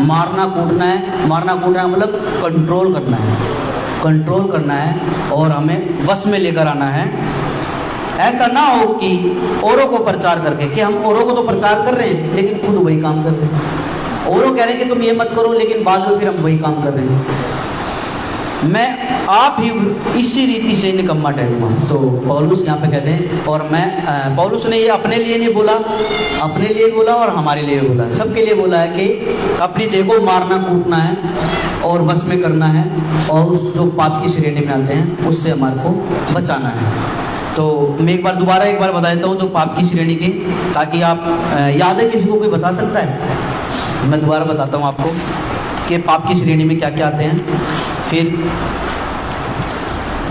A: मारना कूटना है। मारना कूटना है मतलब कंट्रोल करना है, कंट्रोल करना है और हमें वश में लेकर आना है। ऐसा ना हो कि औरों को प्रचार करके, कि हम औरों को तो प्रचार कर रहे हैं लेकिन खुद वही काम कर रहे हैं। औरों कह रहे हैं कि तुम ये मत करो, लेकिन बाद में फिर हम वही काम कर रहे हैं। मैं आप ही इसी रीति से निकम्मा ठहरूंगा। तो पौलुस यहाँ पे कहते हैं, और मैं पौलुस ने ये अपने लिए नहीं बोला, अपने लिए बोला और हमारे लिए बोला, सबके लिए बोला है कि अपनी देह को मारना कूटना है और वश में करना है, और उस जो पाप की श्रेणी में आते हैं उससे हमारे को बचाना है। तो मैं एक बार बता देता हूँ जो पाप की श्रेणी के, ताकि आप याद है किसी को कोई बता सकता है? मैं दोबारा बताता हूँ आपको कि पाप की श्रेणी में क्या क्या आते हैं। फिर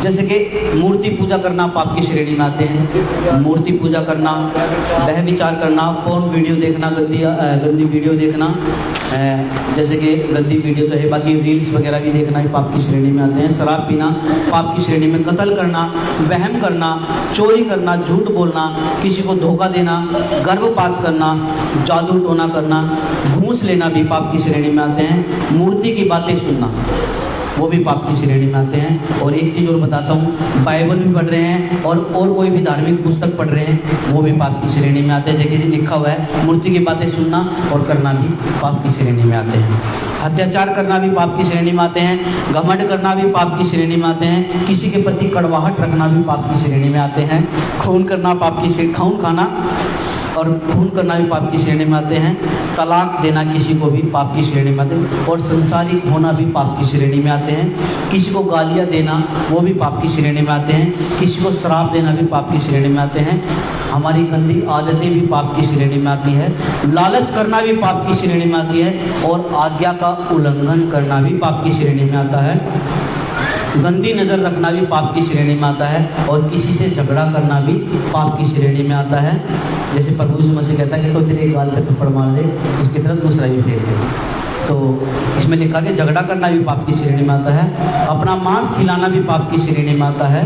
A: जैसे कि मूर्ति पूजा करना पाप की श्रेणी में आते हैं। मूर्ति पूजा करना, वह विचार करना, फोन वीडियो देखना, गंदी वीडियो देखना, जैसे कि गंदी वीडियो तो है, बाकी रील्स वगैरह भी देखना ही पाप की श्रेणी में आते हैं। शराब पीना पाप की श्रेणी में, कत्ल करना, वहम करना, चोरी करना, झूठ बोलना, किसी को धोखा देना, गर्भपात करना, जादू टोना करना, घूस लेना भी पाप की श्रेणी में आते हैं। मूर्ति की बातें सुनना वो भी पाप की श्रेणी में आते हैं। और एक चीज़ और बताता हूँ, बाइबल भी पढ़ रहे हैं और कोई भी धार्मिक पुस्तक पढ़ रहे हैं, वो भी पाप की श्रेणी में आते हैं। जैसे लिखा हुआ है, मूर्ति की बातें सुनना और करना भी पाप की श्रेणी में आते हैं। अत्याचार करना भी पाप की श्रेणी में आते हैं। घमंड करना भी पाप की श्रेणी में आते हैं। किसी के प्रति कड़वाहट रखना भी पाप की श्रेणी में आते हैं। खून करना पाप की श्रेणी, खून खाना और खून करना भी पाप की श्रेणी में आते हैं। तलाक देना किसी को भी पाप की श्रेणी में आते हैं। और संसारिक होना भी पाप की श्रेणी में आते हैं। किसी को गालियाँ देना वो भी पाप की श्रेणी में आते हैं। किसी को श्राप देना भी पाप की श्रेणी में आते हैं। हमारी गंदी आदतें भी पाप की श्रेणी में आती है। लालच करना भी पाप की श्रेणी में आती है। और आज्ञा का उल्लंघन करना भी पाप की श्रेणी में आता है। गंदी नज़र रखना भी पाप की श्रेणी में आता है। और किसी से झगड़ा करना भी पाप की श्रेणी में आता है। जैसे प्रभु यीशु मसीह कहता है कि तो तेरे गाल पे थप्पड़ मार दे, उसकी तरफ दूसरा भी फेंक दे। तो इसमें लिखा कि झगड़ा करना भी पाप की श्रेणी में आता है। अपना मांस खिलाना भी पाप की श्रेणी में आता है।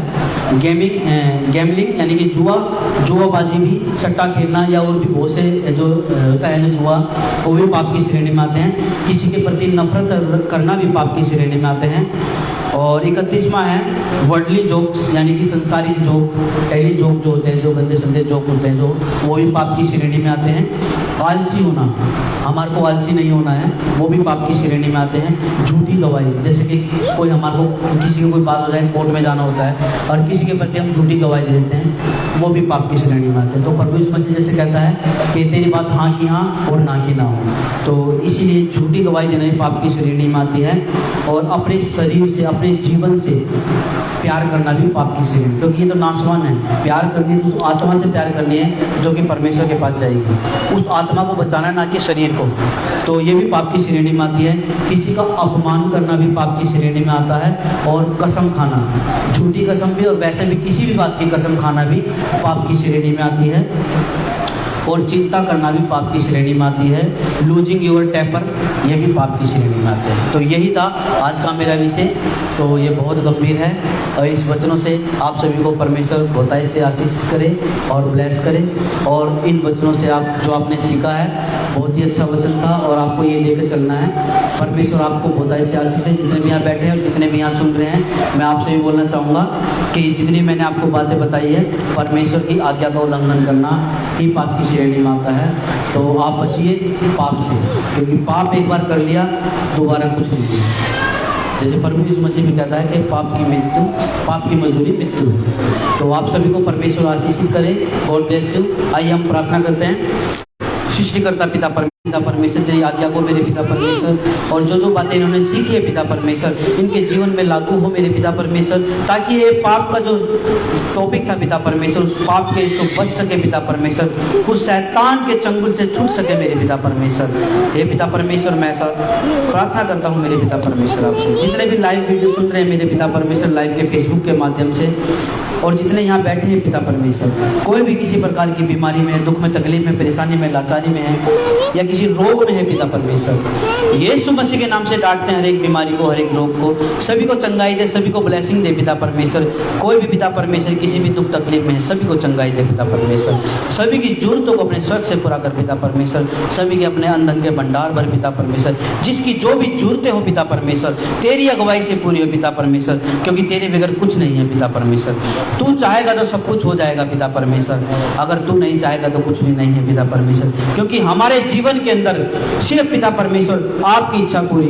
A: गैमलिंग यानी कि जुआबाजी भी, सट्टा खेलना या और भी बहुत से जो होता है जो जुआ, वो भी पाप की श्रेणी में आते हैं। किसी के प्रति नफरत करना भी पाप की श्रेणी में आते हैं। और 31वां है वर्डली जोक्स, यानी कि संसारिक जोक, टेली जोक जो होते हैं, जो गंदे संदे जोक होते हैं, जो वो भी पाप की श्रेणी में आते हैं। आलसी होना, हमारे को आलसी नहीं होना है, वो भी पाप की श्रेणी में आते हैं। झूठी गवाही, जैसे कि कोई हमारे को किसी की कोई बात हो जाए, कोर्ट में जाना होता है और किसी के प्रति हम झूठी गवाही देते हैं, वो भी पाप की श्रेणी में आते हैं। तो प्रभु यीशु मसीह जैसे कहता है कि तेरी बात हाँ की हाँ और ना की ना हो, तो इसीलिए झूठी गवाही देना भी पाप की श्रेणी में आती है। और अपने शरीर से, अपने जीवन से प्यार करना भी पाप की श्रेणी, क्योंकि ये तो नाशवान है। प्यार करनी है तो उस आत्मा से प्यार करनी है जो कि परमेश्वर के पास जाएगी। उस आत्मा को बचाना है, ना कि शरीर को। तो ये भी पाप की श्रेणी में आती है। किसी का अपमान करना भी पाप की श्रेणी में आता है। और कसम खाना, झूठी कसम भी और वैसे भी किसी भी बात की कसम खाना भी पाप की श्रेणी में आती है। और चिंता करना भी पाप की श्रेणी में आती है। लूजिंग योर टेम्पर, ये भी पाप की श्रेणी में आते हैं। तो यही था आज का मेरा विषय। तो ये बहुत गंभीर है और इस वचनों से आप सभी को परमेश्वर बहुतायत से आशीष करे और ब्लेस करे। और इन वचनों से आप जो आपने सीखा है बहुत ही अच्छा वचन था और आपको ये लेकर चलना है। परमेश्वर आपको बहुत ऐसे आशीष है। जितने भी यहाँ बैठे हैं और जितने भी यहाँ सुन रहे हैं, मैं आपसे भी बोलना चाहूँगा कि जितनी मैंने आपको बातें बताई है, परमेश्वर की आज्ञा का उल्लंघन करना ही पाप की श्रेणी में आता है। तो आप बचिए पाप से, क्योंकि पाप एक बार कर लिया दोबारा कुछ नहीं है। जैसे प्रभु यीशु मसीह में कहता है कि पाप की मजदूरी मृत्यु। तो आप सभी को परमेश्वर आशीषित करे। God bless you. आइए हम प्रार्थना करते हैं। सृष्टिकर्ता पिता परमेश्वर, तेरी आज्ञा को मेरे पिता परमेश्वर, और जो बातें इन्होंने सीखी है पिता परमेश्वर, इनके जीवन में लागू हो मेरे पिता परमेश्वर, ताकि ये पाप का जो टॉपिक था पिता परमेश्वर, उस पाप के जो बच सके पिता परमेश्वर, उस शैतान के चंगुल से छूट सके मेरे पिता परमेश्वर। हे पिता परमेश्वर, मैं ऐसा प्रार्थना करता हूँ मेरे पिता परमेश्वर आपसे। जितने भी लाइव वीडियो सुन रहे हैं मेरे पिता परमेश्वर, लाइव के फेसबुक के माध्यम से, और जितने यहाँ बैठे हैं पिता परमेश्वर, कोई भी किसी प्रकार की बीमारी में, दुख में, तकलीफ में, परेशानी में, लाचारी में है या किसी रोग में है पिता परमेश्वर, यीशु मसीह के नाम से डांटते हैं हर एक बीमारी को, हर एक रोग को। सभी को चंगाई दे, सभी को ब्लेसिंग दे पिता परमेश्वर। कोई भी पिता परमेश्वर किसी भी दुख तकलीफ में है, सभी को चंगाई दे पिता परमेश्वर। सभी की जरूरतों को अपने स्वर्ग से पूरा कर पिता परमेश्वर। सभी के अपने अंधन के भंडार भर पिता परमेश्वर। जिसकी जो भी जरूरतें हो पिता परमेश्वर, तेरी अगुवाई से पूरी हो पिता परमेश्वर, क्योंकि तेरे बगैर कुछ नहीं है पिता परमेश्वर। तू चाहेगा तो सब कुछ हो जाएगा पिता परमेश्वर, अगर तू नहीं चाहेगा तो कुछ भी नहीं है पिता परमेश्वर। क्योंकि हमारे जीवन के अंदर सिर्फ पिता परमेश्वर आपकी इच्छा पूरी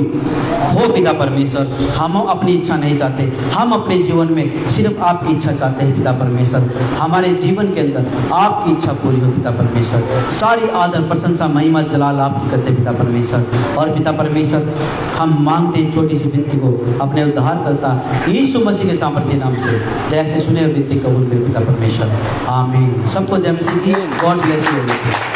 A: हो पिता परमेश्वर। हम अपनी इच्छा नहीं चाहते, हम अपने जीवन में सिर्फ आपकी इच्छा चाहते हैं पिता परमेश्वर। हमारे जीवन के अंदर आपकी इच्छा पूरी हो पिता परमेश्वर। सारी आदर, प्रशंसा, महिमा, जलाल आपकी करते पिता परमेश्वर। और पिता परमेश्वर, हम मांगते हैं छोटी सी विनती को अपने उद्धारकर्ता यीशु मसीह के सामर्थ्य नाम से, जैसे सुने विनती कबूल करे पिता परमेश्वर। आमीन। सबको जय मसीह की। God bless you.